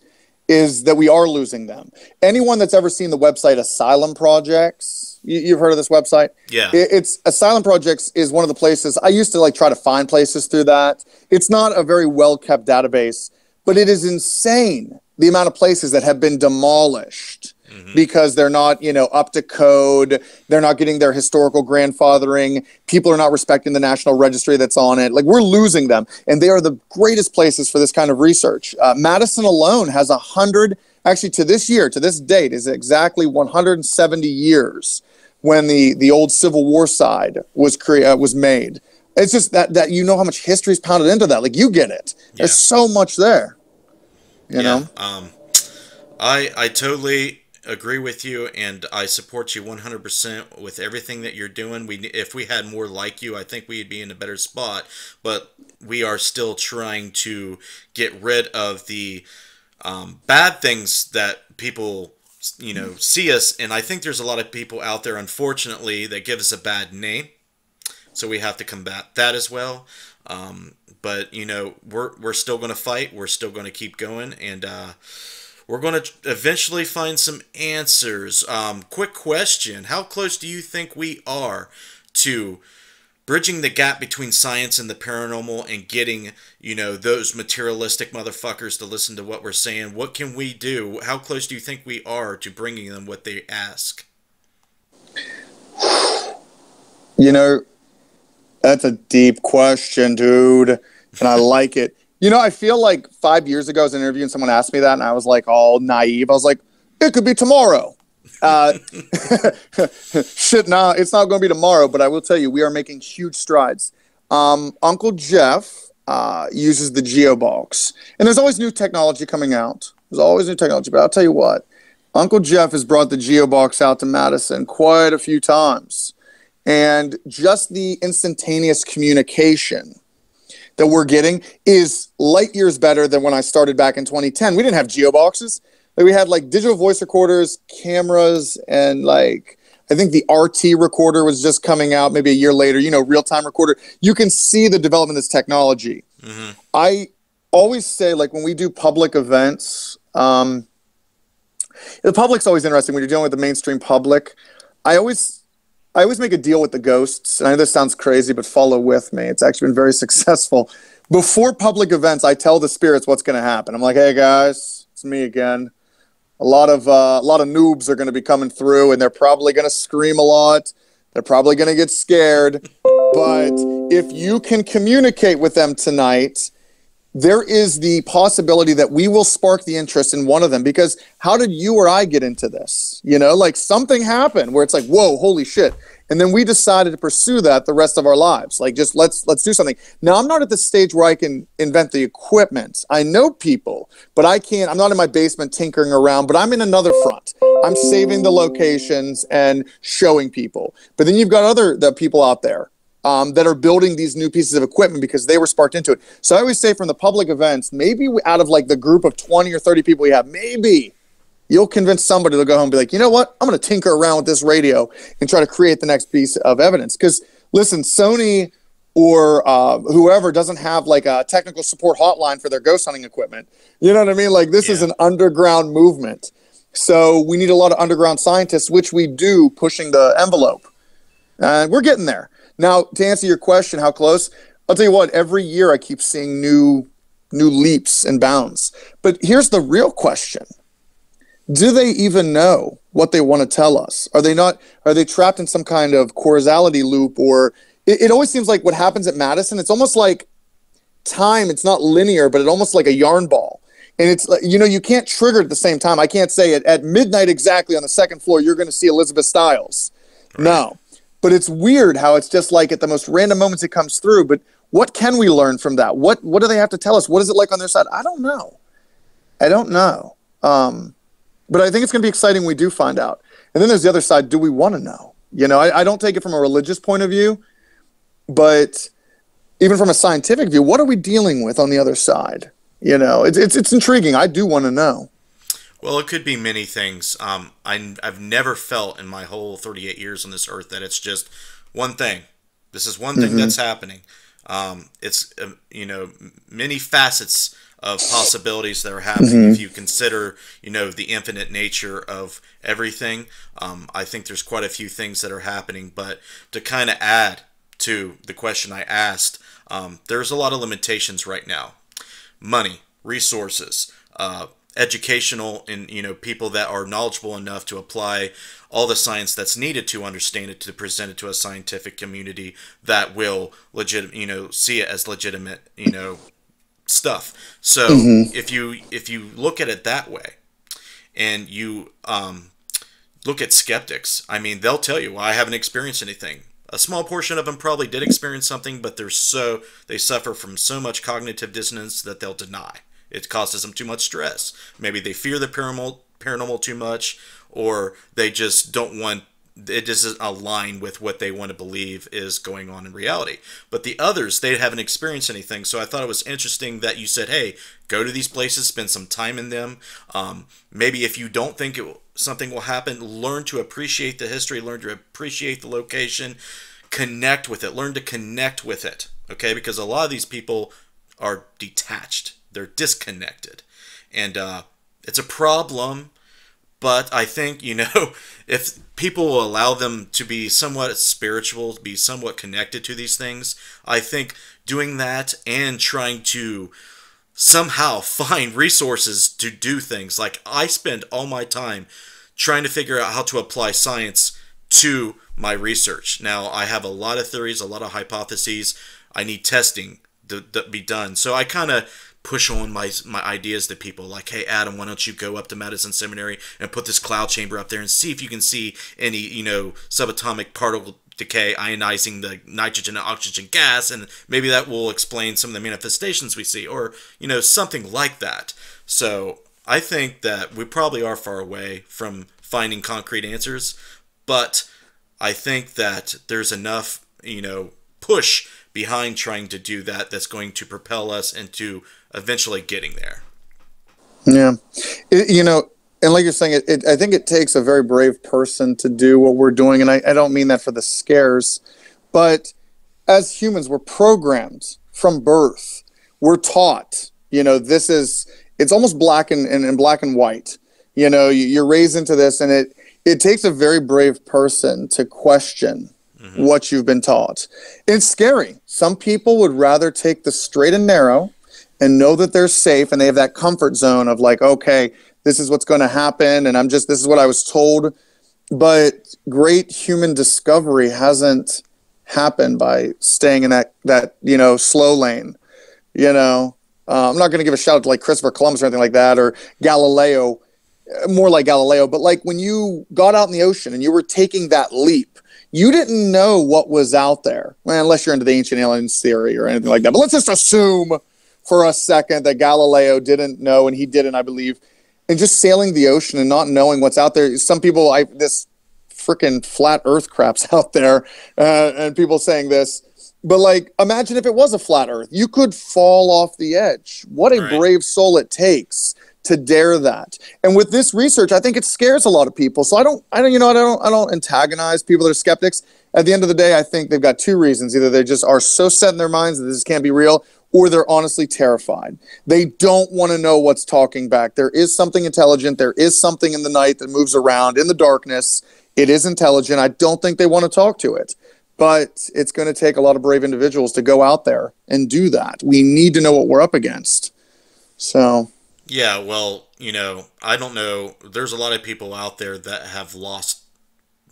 is that we are losing them. Anyone that's ever seen the website Asylum Projects, you've heard of this website? Yeah. It's Asylum Projects is one of the places, I used to try to find places through that. It's not a very well-kept database, but it is insane the amount of places that have been demolished because they're not, up to code. They're not getting their historical grandfathering. People are not respecting the National Registry that's on it. Like, we're losing them. And they are the greatest places for this kind of research. Madison alone has 100, actually to this date, is exactly 170 years when the old Civil War side was made. It's just that how much history is pounded into that. Like, you get it. Yeah. There's so much there. You know? I totally agree with you, and I support you 100% with everything that you're doing. If we had more like you, I think we'd be in a better spot, but we are still trying to get rid of the bad things that people see us, and I think there's a lot of people out there, unfortunately, that give us a bad name, so we have to combat that as well. But we're still going to fight. We're still going to keep going, and we're going to eventually find some answers. Quick question: how close do you think we are to bridging the gap between science and the paranormal, and getting those materialistic motherfuckers to listen to what we're saying? What can we do? How close do you think we are to bringing them what they ask? That's a deep question, dude, and I like it. I feel like 5 years ago I was in an interview and someone asked me that, and I was like all naive. I was like, it could be tomorrow. Shit, nah, it's not going to be tomorrow, but I will tell you, we are making huge strides. Uncle Jeff uses the GeoBox, and there's always new technology coming out. There's always new technology, but I'll tell you what, Uncle Jeff has brought the GeoBox out to Madison quite a few times, and just the instantaneous communication that we're getting is light years better than when I started back in 2010. We didn't have GeoBoxes. We had digital voice recorders, cameras, and I think the RT recorder was just coming out maybe a year later, real-time recorder. You can see the development of this technology. I always say, when we do public events, the public's always interesting when you're dealing with the mainstream public. I always make a deal with the ghosts. And I know this sounds crazy, but follow with me. It's actually been very successful. before public events, I tell the spirits what's going to happen. I'm like, hey guys, it's me again. A lot of noobs are going to be coming through, and they're probably going to scream a lot. They're probably going to get scared. But if you can communicate with them tonight, there is the possibility that we will spark the interest in one of them. Because how did you or I get into this? You know, like something happened where it's like, whoa, holy shit. And then we decided to pursue that the rest of our lives. Like, just let's do something. Now, I'm not at the stage where I can invent the equipment. I know people, but I can't. I'm not in my basement tinkering around, but I'm in another front. I'm saving the locations and showing people. But then you've got the people out there that are building these new pieces of equipment because they were sparked into it. So I always say from the public events, maybe out of like the group of 20 or 30 people we have, maybe you'll convince somebody to go home and be like, you know what? I'm going to tinker around with this radio and try to create the next piece of evidence. Because, listen, Sony or whoever doesn't have like a technical support hotline for their ghost hunting equipment. You know what I mean? Like, this is an underground movement. So we need a lot of underground scientists, which we do, pushing the envelope. And we're getting there. Now, to answer your question, how close? I'll tell you what, every year I keep seeing new leaps and bounds. But here's the real question. Do they even know what they want to tell us? Are they trapped in some kind of causality loop? Or it always seems like what happens at Madison, it's almost like time. It's not linear, but it's almost like a yarn ball. And it's, you know, you can't trigger at the same time. I can't say at midnight exactly on the second floor, you're going to see Elizabeth Stiles. Right. No, but it's weird how it's just like at the most random moments it comes through. But what can we learn from that? What do they have to tell us? What is it like on their side? I don't know. But I think it's going to be exciting when we do find out. And then there's the other side. Do we want to know? You know, I don't take it from a religious point of view, but even from a scientific view, what are we dealing with on the other side? You know, it's intriguing. I do want to know. Well, it could be many things. I've never felt in my whole 38 years on this earth that it's just one thing. This is one thing that's happening. It's, you know, many facets of possibilities that are happening if you consider, you know, the infinite nature of everything. I think there's quite a few things that are happening, but to kind of add to the question I asked, there's a lot of limitations right now. Money, resources, educational, and, you know, people that are knowledgeable enough to apply all the science that's needed to understand it, to present it to a scientific community that will see it as legitimate, you know, stuff. So if you look at it that way, and you look at skeptics, I mean, they'll tell you, well, I haven't experienced anything. A small portion of them probably did experience something, but they suffer from so much cognitive dissonance that they'll deny. It causes them too much stress. Maybe they fear the paranormal too much, or they just don't want, it doesn't align with what they want to believe is going on in reality. But the others, they haven't experienced anything. So I thought it was interesting that you said, hey, go to these places, spend some time in them. Maybe if you don't think something will happen, learn to appreciate the history, learn to appreciate the location, connect with it, learn to connect with it. Okay, because a lot of these people are detached. They're disconnected. And it's a problem. But I think, you know, if people will allow them to be somewhat spiritual, to be somewhat connected to these things, I think doing that and trying to somehow find resources to do things. Like, I spend all my time trying to figure out how to apply science to my research. Now, I have a lot of theories, a lot of hypotheses. I need testing to be done. So I kind of push on my ideas to people, like, hey, Adam, why don't you go up to Madison Seminary and put this cloud chamber up there and see if you can see any, you know, subatomic particle decay ionizing the nitrogen and oxygen gas, and maybe that will explain some of the manifestations we see, or, you know, something like that. So I think that we probably are far away from finding concrete answers, but I think that there's enough, you know, push behind trying to do that that's going to propel us into eventually getting there. Yeah. You know, and like you're saying, I think it takes a very brave person to do what we're doing. And I don't mean that for the scares, but as humans, we're programmed from birth. We're taught, you know, it's almost black and black and white. You know, you're raised into this, and it takes a very brave person to question what you've been taught. It's scary. Some people would rather take the straight and narrow and know that they're safe and they have that comfort zone of like, okay, this is what's going to happen, and this is what I was told. But great human discovery hasn't happened by staying in that slow lane. I'm not going to give a shout out to like Christopher Columbus or anything like that, or Galileo, more like Galileo. But like when you got out in the ocean and you were taking that leap, you didn't know what was out there. Well, unless you're into the ancient aliens theory or anything like that. But let's just assume for a second that Galileo didn't know, and he didn't, I believe. And just sailing the ocean and not knowing what's out there. Some people, this freaking flat earth crap's out there, and people saying this. But like, imagine if it was a flat earth. You could fall off the edge. What a brave soul it takes to dare that. And with this research, I think it scares a lot of people. So I don't antagonize people that are skeptics. At the end of the day, I think they've got two reasons. Either they just are so set in their minds that this can't be real, or they're honestly terrified. They don't want to know what's talking back. There is something intelligent. There is something in the night that moves around in the darkness. It is intelligent. I don't think they want to talk to it. But it's going to take a lot of brave individuals to go out there and do that. We need to know what we're up against. So... yeah, well, I don't know. There's a lot of people out there that have lost,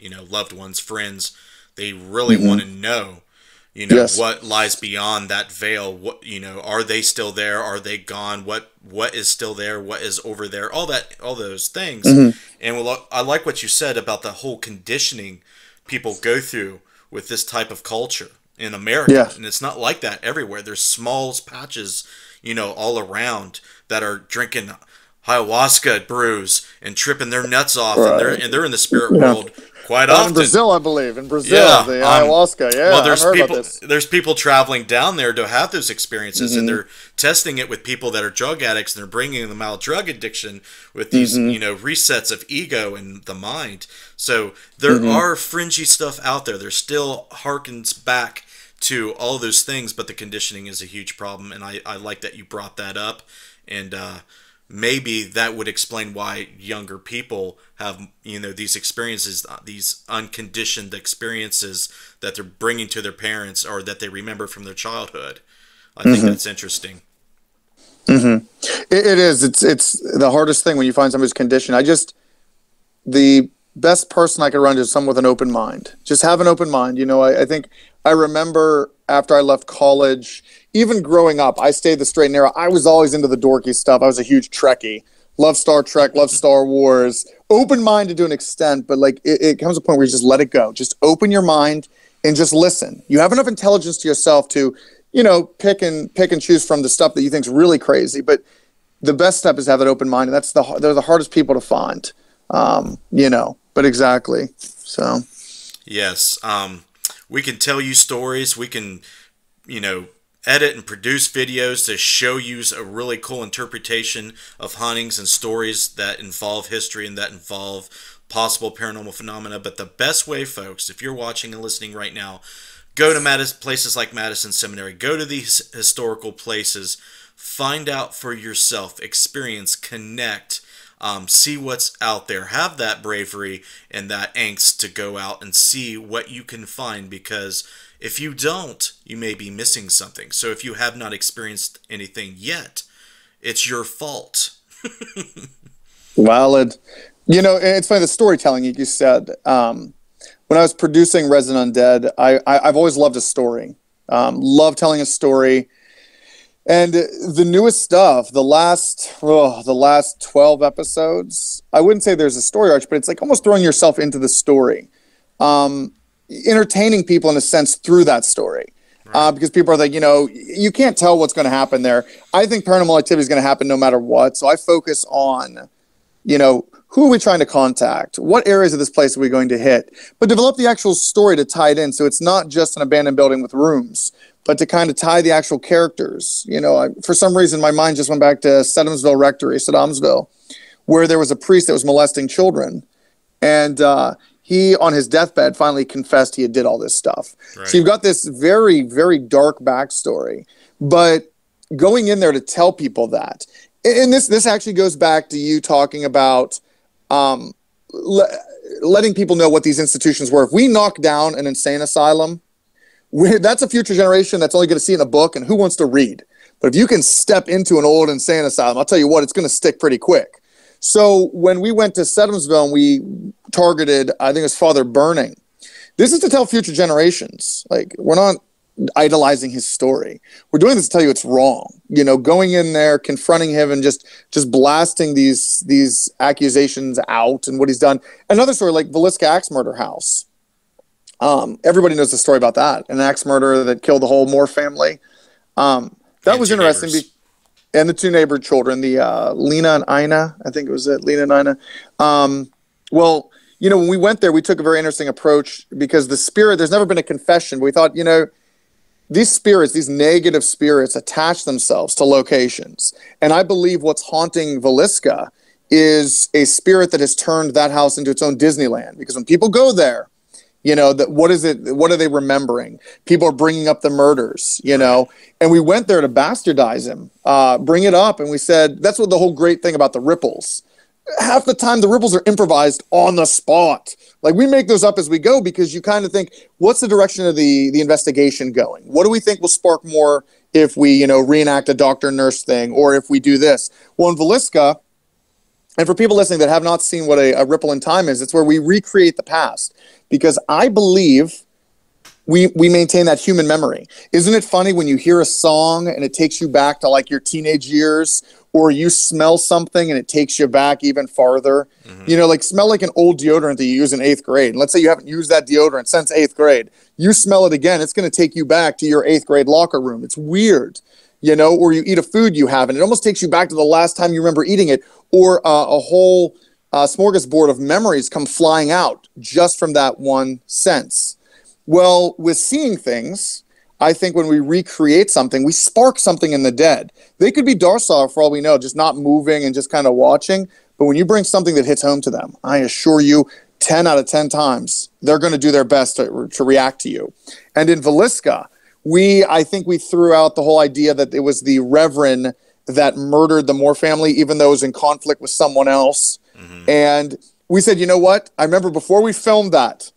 loved ones, friends. They really want to know, what lies beyond that veil. What, are they still there? Are they gone? What is still there? What is over there? All those things. And I like what you said about the whole conditioning people go through with this type of culture in America. Yeah. And it's not like that everywhere. There's small patches, all around that are drinking ayahuasca brews and tripping their nuts off, and they're in the spirit world quite often. In Brazil, I believe. In Brazil, the ayahuasca. Yeah, well, I've heard about this. There's people traveling down there to have those experiences, and they're testing it with people that are drug addicts, and they're bringing them out of drug addiction with these, resets of ego and the mind. So there are fringy stuff out there. There still harkens back to all those things, but the conditioning is a huge problem, and I like that you brought that up. And maybe that would explain why younger people have, these experiences, these unconditioned experiences that they're bringing to their parents or that they remember from their childhood. I think that's interesting. It is. It's the hardest thing when you find somebody who's conditioned. The best person I could run to is someone with an open mind. Just have an open mind. I think I remember after I left college, even growing up, I stayed the straight and narrow. I was always into the dorky stuff. I was a huge Trekkie. Love Star Trek, love Star Wars. Open-minded to an extent, but like it comes to a point where you just let it go. Just open your mind and just listen. You have enough intelligence to yourself to, pick and choose from the stuff that you think is really crazy. But the best step is to have that open mind, and they're the hardest people to find. But exactly. So. Yes. We can tell you stories. We can, edit and produce videos to show you a really cool interpretation of hauntings and stories that involve history and that involve possible paranormal phenomena. But the best way, folks, if you're watching and listening right now, go to places like Madison Seminary. Go to these historical places. Find out for yourself. Experience. Connect. See what's out there. Have that bravery and that angst to go out and see what you can find, because if you don't, you may be missing something. So if you have not experienced anything yet, it's your fault. Valid. It's funny, the storytelling you said. When I was producing Resident Undead, I've always loved a story. Love telling a story. And the newest stuff, the last 12 episodes, I wouldn't say there's a story arc, but it's like almost throwing yourself into the story. Entertaining people in a sense through that story. Right. Because people are like, you can't tell what's going to happen there. I think paranormal activity is going to happen no matter what. So I focus on, who are we trying to contact? What areas of this place are we going to hit? But develop the actual story to tie it in. So it's not just an abandoned building with rooms, but to kind of tie the actual characters. For some reason, my mind just went back to Saddamsville Rectory, where there was a priest that was molesting children. And he, on his deathbed, finally confessed he did all this stuff. Right. So you've got this very, very dark backstory. But going in there to tell people that, and this actually goes back to you talking about letting people know what these institutions were. If we knock down an insane asylum, that's a future generation that's only going to see it in a book, and who wants to read? But if you can step into an old insane asylum, I'll tell you what, it's going to stick pretty quick. So when we went to Sedumsville and we targeted, I think it was Father Burning, this is to tell future generations. Like, we're not idolizing his story. We're doing this to tell you it's wrong. Going in there, confronting him, and just blasting these accusations out and what he's done. Another story like Villisca Axe Murder House. Everybody knows the story about that. An axe murder that killed the whole Moore family. That was interesting. And the two neighbor children, the Lena and Ina, I think it was it, Lena and Ina. Well, when we went there, we took a very interesting approach because the spirit, there's never been a confession. But we thought, these spirits, these negative spirits attach themselves to locations. And I believe what's haunting Villisca is a spirit that has turned that house into its own Disneyland. Because when people go there, what is it? What are they remembering? People are bringing up the murders, and we went there to bastardize him, bring it up. And we said, that's what the whole great thing about the ripples. Half the time the ripples are improvised on the spot. Like, we make those up as we go because you kind of think, what's the direction of the investigation going? What do we think will spark more if we, reenact a doctor nurse thing, or if we do this? Well, in Villisca, and for people listening that have not seen what a ripple in time is, it's where we recreate the past. Because I believe we maintain that human memory. Isn't it funny when you hear a song and it takes you back to like your teenage years, or you smell something and it takes you back even farther? Mm-hmm. Smell like an old deodorant that you use in 8th grade. And let's say you haven't used that deodorant since 8th grade. You smell it again, it's going to take you back to your 8th grade locker room. It's weird, or you eat a food you haven't. It almost takes you back to the last time you remember eating it, or a whole smorgasbord of memories come flying out just from that one sense. Well, with seeing things, I think when we recreate something, we spark something in the dead. They could be docile for all we know, just not moving and just kind of watching. But when you bring something that hits home to them, I assure you, 10 out of 10 times, they're going to do their best to react to you. And in Villisca, I think we threw out the whole idea that it was the Reverend that murdered the Moore family, even though it was in conflict with someone else. Mm-hmm. And we said, you know what? I remember before we filmed that,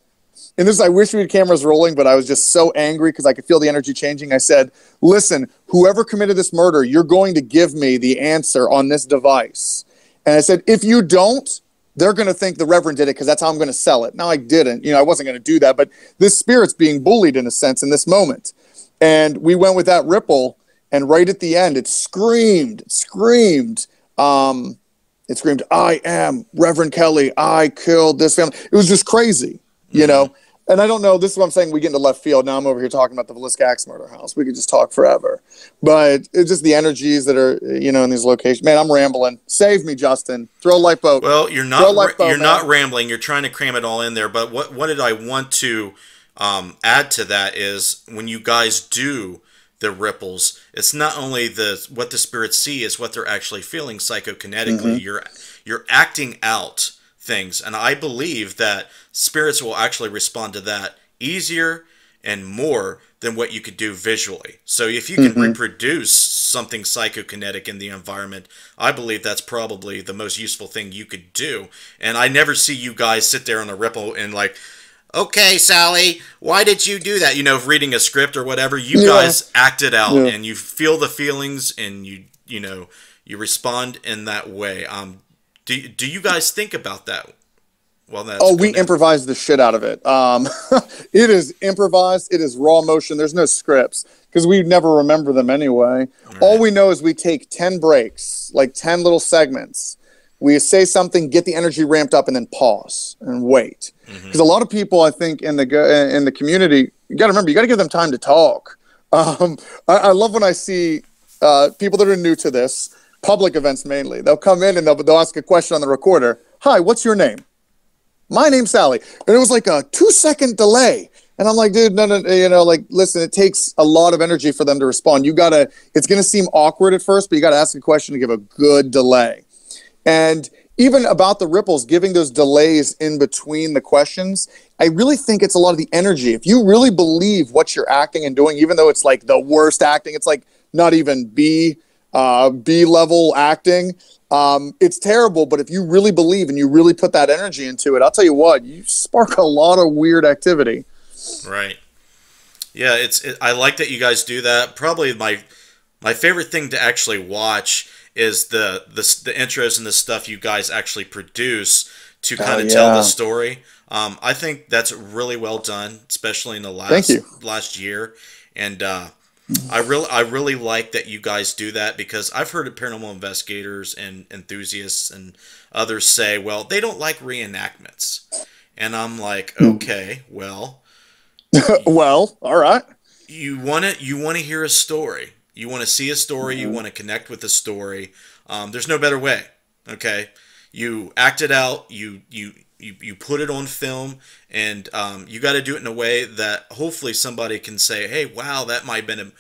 and I wish we had cameras rolling, but I was just so angry because I could feel the energy changing. I said, listen, whoever committed this murder, you're going to give me the answer on this device. And I said, if you don't, they're going to think the Reverend did it because that's how I'm going to sell it. Now, I didn't. I wasn't going to do that. But this spirit's being bullied in a sense in this moment. And we went with that ripple. And right at the end, it screamed, I am Reverend Kelly. I killed this family. It was just crazy, And I don't know, this is what I'm saying, we get into left field. Now I'm over here talking about the Villisca Axe Murder House. We could just talk forever. But it's just the energies that are, in these locations. Man, I'm rambling. Save me, Justin. Throw a lifeboat. Well, you're not rambling. You're trying to cram it all in there. But what did I want to add to that is when you guys do the ripples, it's not only what the spirits see, is what they're actually feeling psychokinetically. Mm-hmm. You're acting out things, and I believe that spirits will actually respond to that easier and more than what you could do visually. So if you can reproduce something psychokinetic in the environment, I believe that's probably the most useful thing you could do. And I never see you guys sit there on a ripple and like, okay, Sally, why did you do that? Reading a script or whatever, you guys act it out and you feel the feelings and you respond in that way. Do you guys think about that? Well, we improvise the shit out of it. It is improvised. It is raw motion. There's no scripts because we never remember them anyway. Right. All we know is we take 10 breaks, like 10 little segments. We say something, get the energy ramped up, and then pause and wait. Because a lot of people, I think, in the community, you got to remember, you got to give them time to talk. I love when I see people that are new to this, public events mainly. They'll come in and they'll ask a question on the recorder. Hi, what's your name? My name's Sally. And it was like a 2-second delay. And I'm like, dude, no, listen, it takes a lot of energy for them to respond. It's going to seem awkward at first, but you got to ask a question to give a good delay. And even about the ripples, giving those delays in between the questions, I really think it's a lot of the energy. If you really believe what you're acting and doing, even though it's like the worst acting, it's like not even B B-level acting. It's terrible, but if you really believe and you really put that energy into it, I'll tell you what, you spark a lot of weird activity. Right. Yeah, I like that you guys do that. Probably my favorite thing to actually watch is the intros and the stuff you guys actually produce to kind of tell the story. I think that's really well done, especially in the last year. And I really like that you guys do that, because I've heard of paranormal investigators and enthusiasts and others say, well, they don't like reenactments. And I'm like, okay, well, well, all right. You want to hear a story. You want to see a story. You want to connect with a story. There's no better way. Okay, you act it out. You put it on film, and you got to do it in a way that hopefully somebody can say, "Hey, wow, that might have been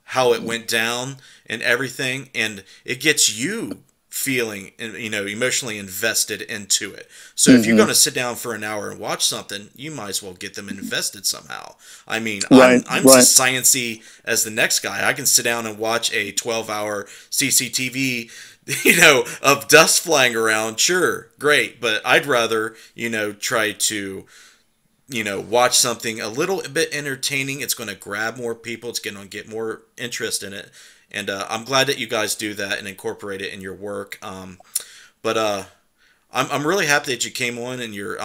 how it went down and everything," and it gets you feeling, emotionally invested into it. So if you're going to sit down for an hour and watch something, you might as well get them invested somehow. I mean, I'm as sciencey as the next guy. I can sit down and watch a 12-hour CCTV, of dust flying around. Sure, great, but I'd rather, try to, watch something a little bit entertaining. It's going to grab more people. It's going to get more interest in it. And I'm glad that you guys do that and incorporate it in your work. But I'm really happy that you came on and you're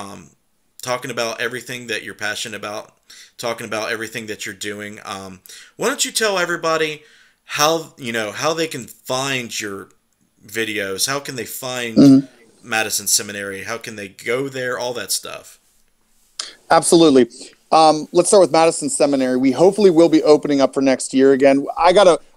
talking about everything that you're passionate about, talking about everything that you're doing. Why don't you tell everybody how they can find your videos? How can they find Madison Seminary? How can they go there? All that stuff. Absolutely. Let's start with Madison Seminary. We hopefully will be opening up for next year again.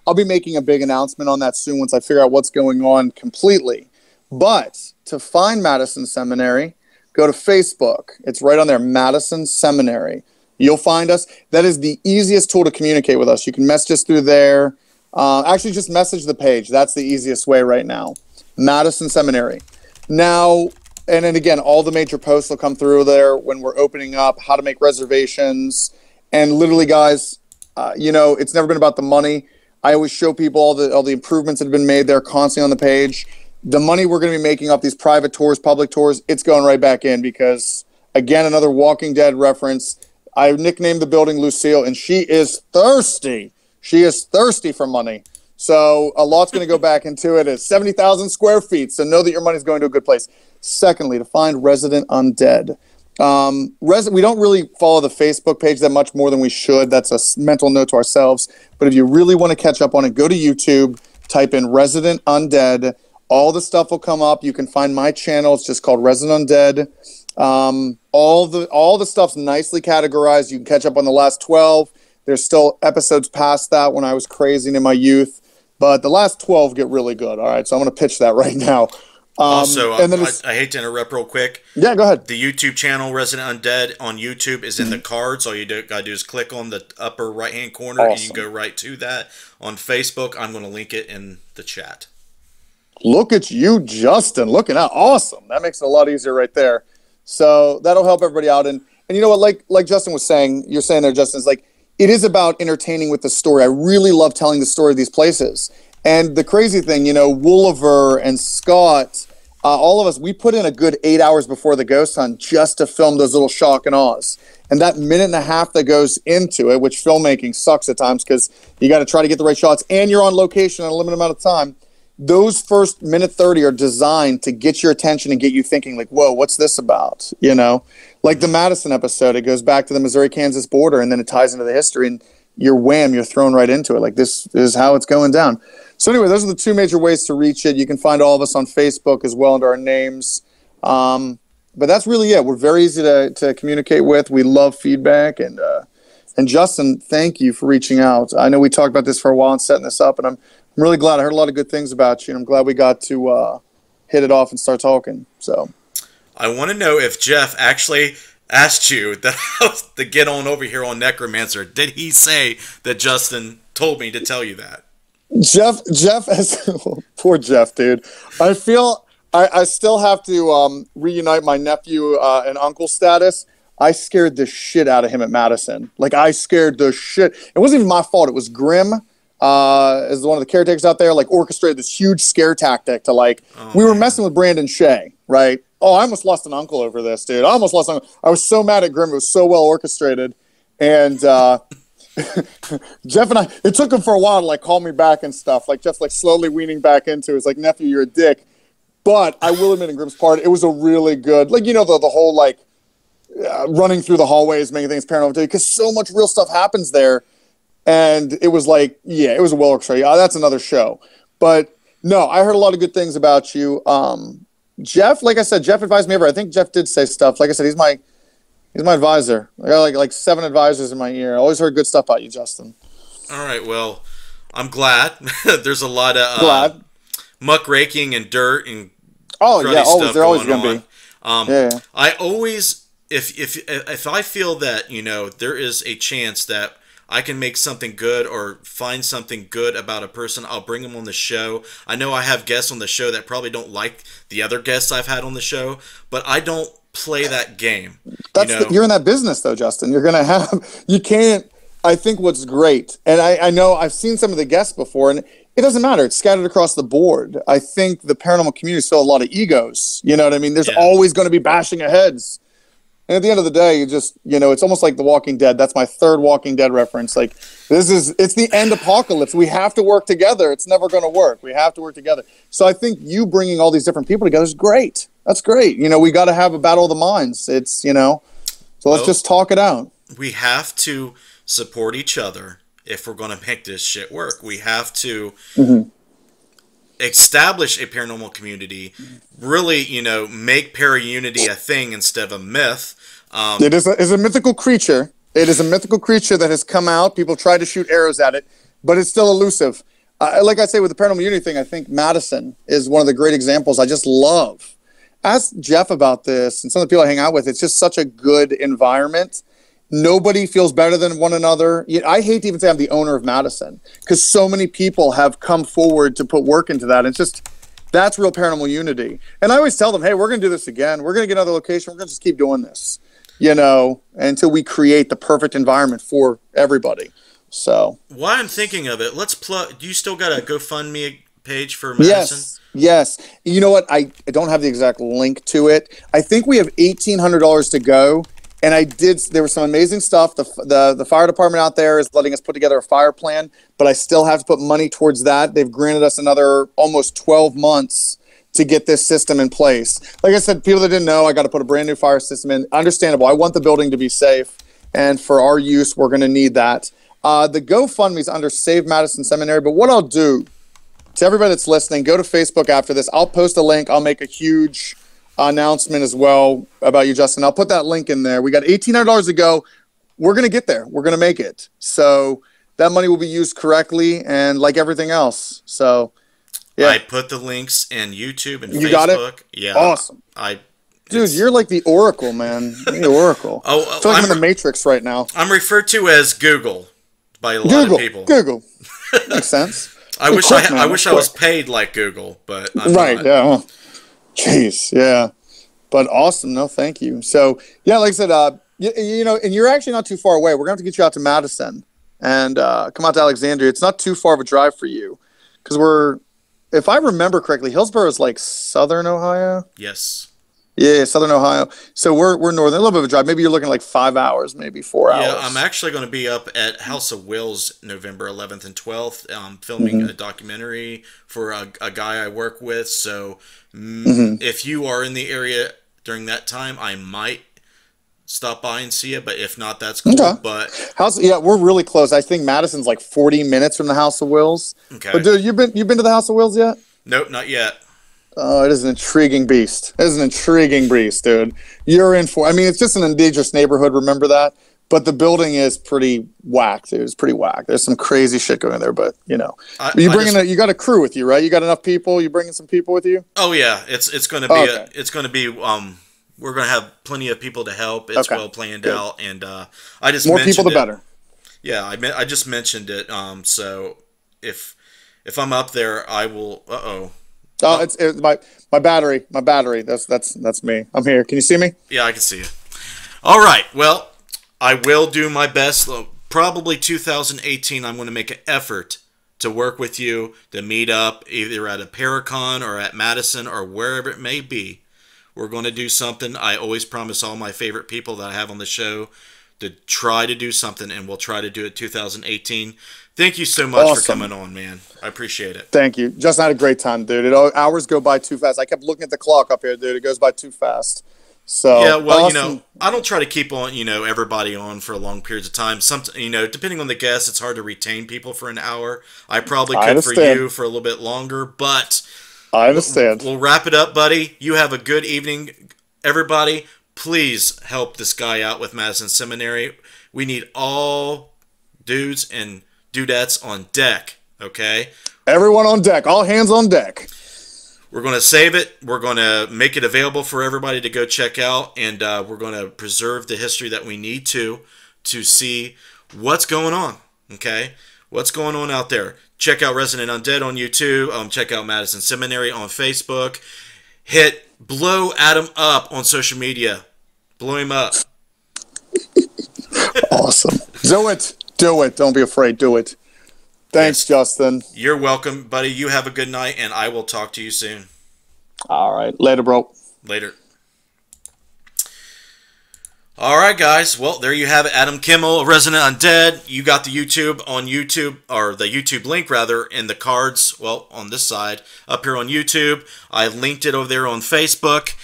I'll be making a big announcement on that soon once I figure out what's going on completely. But to find Madison Seminary, go to Facebook. It's right on there, Madison Seminary. You'll find us. That is the easiest tool to communicate with us. You can message us through there. Actually, just message the page. That's the easiest way right now. Madison Seminary. Now, and then again, all the major posts will come through there when we're opening up, how to make reservations. And literally, guys, it's never been about the money. I always show people all the improvements that have been made there constantly on the page. The money we're going to be making off these private tours, public tours, it's going right back in because, again, another Walking Dead reference. I nicknamed the building Lucille, and she is thirsty. She is thirsty for money. So a lot's going to go back into it. It's 70,000 square feet, so know that your money's going to a good place. Secondly, to find Resident Undead. We don't really follow the Facebook page that much more than we should. That's a mental note to ourselves. But if you really want to catch up on it, go to YouTube, type in Resident Undead. All the stuff will come up. You can find my channel. It's just called Resident Undead. All the stuff's nicely categorized. You can catch up on the last 12. There's still episodes past that when I was crazy in my youth. But the last 12 get really good. All right, so I'm going to pitch that right now. Also, I hate to interrupt real quick. Yeah, go ahead. The YouTube channel, Resident Undead, on YouTube is in the cards. All you got to do is click on the upper right-hand corner, and you can go right to that. On Facebook, I'm going to link it in the chat. Look at you, Justin. Looking out. Awesome. That makes it a lot easier right there. So that'll help everybody out. And you know what, like Justin was saying, you're saying there, Justin, is it is about entertaining with the story. I really love telling the story of these places. And the crazy thing, Wooliver and Scott, all of us, we put in a good 8 hours before the ghost hunt just to film those little shock and awes. And that minute and a half that goes into it, which filmmaking sucks at times because you got to try to get the right shots and you're on location in a limited amount of time. Those first minute 30 are designed to get your attention and get you thinking whoa, what's this about? Like the Madison episode, it goes back to the Missouri-Kansas border and then it ties into the history and you're thrown right into it. This is how it's going down. So anyway, those are the two major ways to reach it. You can find all of us on Facebook as well under our names. But that's really it. We're very easy to communicate with. We love feedback. And Justin, thank you for reaching out. I know we talked about this for a while and setting this up, and I'm really glad. I heard a lot of good things about you, and I'm glad we got to hit it off and start talking. So I want to know if Jeff actually asked you to get on over here on Necromancer. Did he say that Justin told me to tell you that? Jeff has poor Jeff, dude. I feel I still have to reunite my nephew and uncle status. I scared the shit out of him at Madison. I scared the shit. It wasn't even my fault. It was Grim. as one of the caretakers out there, like orchestrated this huge scare tactic to like, we were messing with Brandon Shea, right? Oh, I almost lost an uncle over this, dude. I almost lost an uncle. I was so mad at Grim. It was so well orchestrated. And Jeff and I, it took him for a while to like call me back and stuff. Like Jeff's like slowly weaning back into it. It's like, nephew, you're a dick. But I will admit in Grim's part, it was a really good, like, you know, the whole like running through the hallways, making things paranormal, because so much real stuff happens there. And it was like, yeah, it was a well orchestrated. That's another show. But no, I heard a lot of good things about you. Jeff, like I said, Jeff advised me ever. I think Jeff did say stuff. Like I said, he's my advisor. I got like 7 advisors in my ear. I always heard good stuff about you, Justin. All right, well, I'm glad. There's a lot of muck raking and dirt and always they're always going to be. Yeah. I always, if I feel that, you know, there is a chance that I can make something good or find something good about a person, I'll bring them on the show. I know I have guests on the show that probably don't like the other guests I've had on the show, but I don't play that game. You're in that business, though, Justin. You're going to have... You can't... I think what's great, and I know I've seen some of the guests before, and it doesn't matter. It's scattered across the board. I think the paranormal community is still a lot of egos. You know what I mean? There's always going to be bashing of heads. And at the end of the day, you just, you know, it's almost like The Walking Dead. That's my 3rd Walking Dead reference. Like, it's the end apocalypse. We have to work together. It's never going to work. We have to work together. So I think you bringing all these different people together is great. That's great. You know, we got to have a battle of the minds. It's, you know, so let's just talk it out. We have to support each other if we're going to make this shit work. We have to establish a paranormal community, really, you know, make para-unity a thing instead of a myth. It is a mythical creature. It is a mythical creature that has come out. People try to shoot arrows at it, but it's still elusive. Like I say, with the paranormal unity thing, I think Madison is one of the great examples I just love. Ask Jeff about this, and some of the people I hang out with, it's just such a good environment. Nobody feels better than one another. I hate to even say I'm the owner of Madison, because so many people have come forward to put work into that. It's just, that's real paranormal unity. And I always tell them, hey, we're going to do this again. We're going to get another location. We're going to just keep doing this, you know, until we create the perfect environment for everybody. So while I'm thinking of it, let's plug. Do you still got a GoFundMe page for Madison? Yes. You know what? I don't have the exact link to it. I think we have $1,800 to go. And there was some amazing stuff. The fire department out there is letting us put together a fire plan, but I still have to put money towards that. They've granted us another almost 12 months to get this system in place. Like I said, people that didn't know, I got to put a brand new fire system in. Understandable. I want the building to be safe. And for our use, we're going to need that. The GoFundMe is under Save Madison Seminary. But what I'll do to everybody that's listening, go to Facebook after this. I'll post a link. I'll make a huge announcement as well about you, Justin. I'll put that link in there. We got $1,800 to go. We're going to get there. We're going to make it. So that money will be used correctly and like everything else. So, yeah. I put the links in YouTube and you Facebook. Got it? Yeah. Awesome. Dude, you're like the Oracle, man. You're the Oracle. I feel like I'm in the Matrix right now. I'm referred to as Google by a lot of people. Google. Makes sense. I wish I was paid like Google, but I'm not. Yeah. Well, jeez, yeah. But awesome. No, thank you. So, yeah, like I said, you know, and you're actually not too far away. We're going to have to get you out to Madison and come out to Alexandria. It's not too far of a drive for you because if I remember correctly, Hillsborough is like southern Ohio. Yes. Yeah, southern Ohio. So we're northern, a little bit of a drive. Maybe you're looking like 5 hours, maybe 4 hours. Yeah, I'm actually going to be up at House of Wills November 11th and 12th, filming a documentary for a guy I work with. So if you are in the area during that time, I might stop by and see you. But if not, that's cool. Okay. But we're really close. I think Madison's like 40 minutes from the House of Wills. Okay. But dude, you've been to the House of Wills yet? Nope, not yet. Oh, it is an intriguing beast. It is an intriguing beast, dude. You're in for. I mean, it's just an indigenous neighborhood. Remember that. But the building is pretty whack, dude. It's pretty whack. There's some crazy shit going there, but you know, you got a crew with you, right? You got enough people. You bringing some people with you? Oh yeah, it's going to be it's going to be we're going to have plenty of people to help. It's well planned out, and I just more people the better. Yeah, I just mentioned it. So if I'm up there, I will. Oh, it's my battery. My battery. That's me. I'm here. Can you see me? Yeah, I can see you. All right. Well, I will do my best. Probably 2018, I'm going to make an effort to work with you, to meet up either at a Paracon or at Madison or wherever it may be. We're going to do something. I always promise all my favorite people that I have on the show to try to do something, and we'll try to do it 2018. Thank you so much for coming on, man. I appreciate it. Thank you. Justin, I had a great time, dude. Hours go by too fast. I kept looking at the clock up here, dude. It goes by too fast. So yeah, well, awesome. I don't try to keep on, everybody on for long periods of time. Depending on the guest, it's hard to retain people for an hour. I probably could for you for a little bit longer, but I understand. We'll wrap it up, buddy. You have a good evening, everybody. Please help this guy out with Madison Seminary. We need all dudes and dudettes on deck, okay? Everyone on deck. All hands on deck. We're going to save it. We're going to make it available for everybody to go check out, and we're going to preserve the history that we need to see what's going on, okay? What's going on out there. Check out Resident Undead on YouTube. Check out Madison Seminary on Facebook. Blow Adam up on social media. Blow him up. Awesome. Do it. Do it. Don't be afraid. Do it. Thanks, Justin. You're welcome, buddy. You have a good night, and I will talk to you soon. All right. Later, bro. Later. All right, guys. Well, there you have it. Adam Kimmel, Resident Undead. You got the YouTube on YouTube, or the YouTube link, rather, in the cards, well, on this side, up here on YouTube. I linked it over there on Facebook.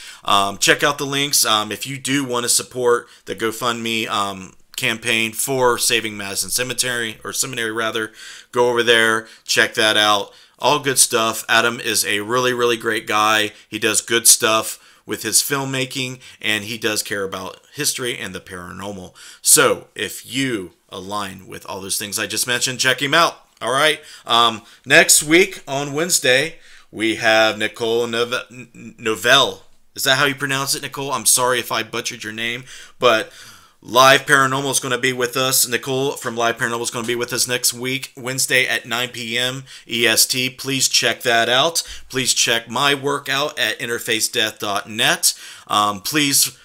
Check out the links. If you do want to support the GoFundMe campaign for saving Madison Seminary, go over there. Check that out. All good stuff. Adam is a really, really great guy. He does good stuff with his filmmaking, and he does care about history and the paranormal. So if you align with all those things I just mentioned, check him out. All right. Next week on Wednesday, we have Nicole Novell. Is that how you pronounce it, Nicole? I'm sorry if I butchered your name, but Live Paranormal is going to be with us. Nicole from Live Paranormal is going to be with us next week, Wednesday at 9 p.m. EST. Please check that out. Please check my work out at interfacedeath.net. Please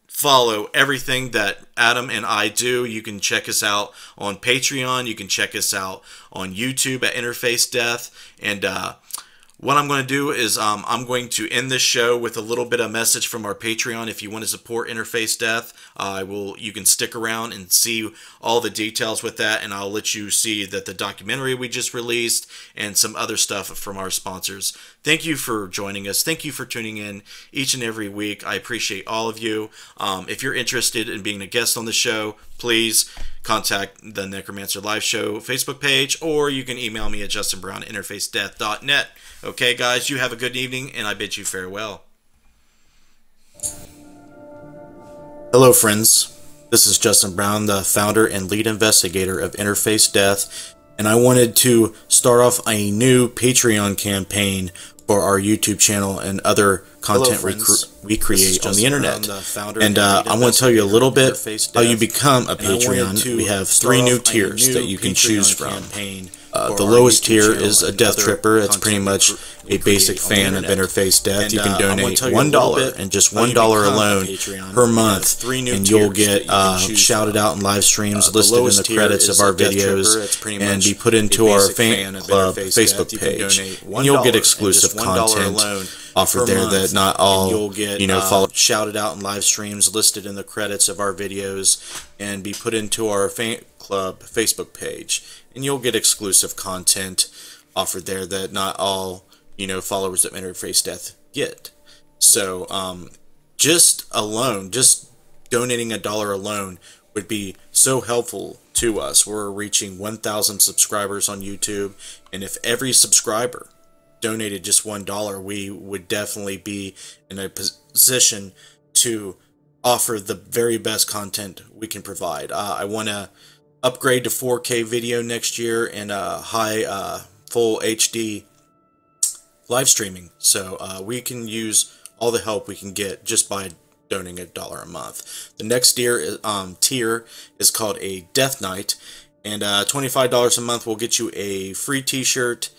follow everything that Adam and I do. You can check us out on Patreon. You can check us out on YouTube at Interface Death. And what I'm going to do is I'm going to end this show with a little bit of message from our Patreon. If you want to support Interface Death, you can stick around and see all the details with that, and I'll let you see that the documentary we just released and some other stuff from our sponsors. Thank you for joining us. Thank you for tuning in each and every week. I appreciate all of you. If you're interested in being a guest on the show, please contact the Necromancer Live Show Facebook page, or you can email me at justinbrown@interfacedeath.net. Okay, guys, you have a good evening, and I bid you farewell. Hello, friends. This is Justin Brown, the founder and lead investigator of Interface Death, and I wanted to start off a new Patreon campaign for our YouTube channel and other content we create on the internet. And I want to tell you a little bit how you become a Patreon. We have 3 new tiers that you can choose from. The lowest tier is a Death Tripper. It's pretty much a basic fan of Interface Death. You can donate $1 and just $1 alone per month, and you'll get shouted out in live streams, listed in the credits of our videos, and be put into our fan club Facebook page. And you'll get exclusive content offered there that not all follow. Shouted out in live streams, listed in the credits of our videos, and be put into our fan club Facebook page. And you'll get exclusive content offered there that not all, followers of Interface Death get. So, just donating $1 alone would be so helpful to us. We're reaching 1,000 subscribers on YouTube, and if every subscriber donated just $1, we would definitely be in a position to offer the very best content we can provide. I want to upgrade to 4K video next year and high full HD live streaming, so we can use all the help we can get just by donating $1 a month. The next tier is called a Death Night, and $25 a month will get you a free t-shirt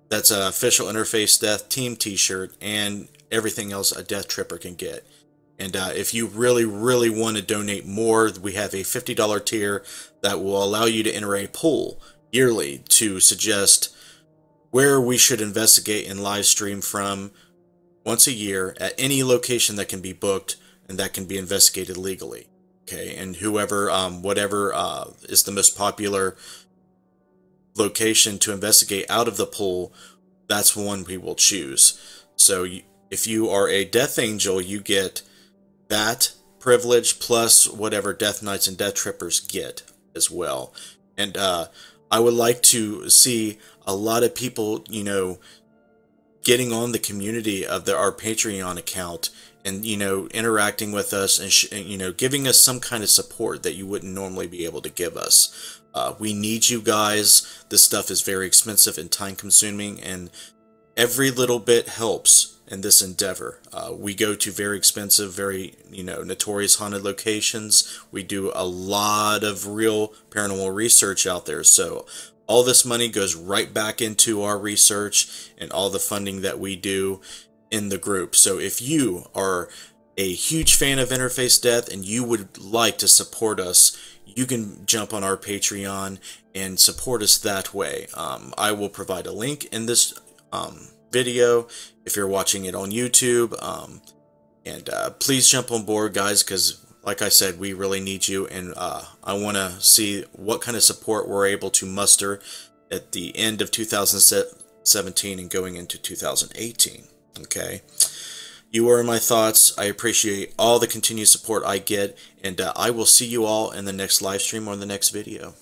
that's an official Interface Death team t-shirt and everything else a Death Tripper can get. And if you really, really want to donate more, we have a $50 tier that will allow you to enter a pool. yearly to suggest where we should investigate and live stream from once a year at any location that can be booked and that can be investigated legally. Okay, and whoever, whatever is the most popular location to investigate out of the pool, that's one we will choose. So if you are a Death Angel, you get that privilege plus whatever Death Knights and Death Trippers get as well. And I would like to see a lot of people, you know, getting on the community of our Patreon account and, you know, interacting with us and, you know, giving us some kind of support that you wouldn't normally be able to give us. We need you guys. This stuff is very expensive and time consuming, and every little bit helps in this endeavor. We go to very expensive, very, you know, notorious haunted locations. We do a lot of real paranormal research out there. So all this money goes right back into our research and all the funding that we do in the group. So if you are a huge fan of Interface Death and you would like to support us, you can jump on our Patreon and support us that way. I will provide a link in this video if you're watching it on YouTube. And please jump on board, guys, because like I said, we really need you, and I want to see what kind of support we're able to muster at the end of 2017 and going into 2018. Okay, you are in my thoughts. I appreciate all the continued support I get, and I will see you all in the next live stream or the next video.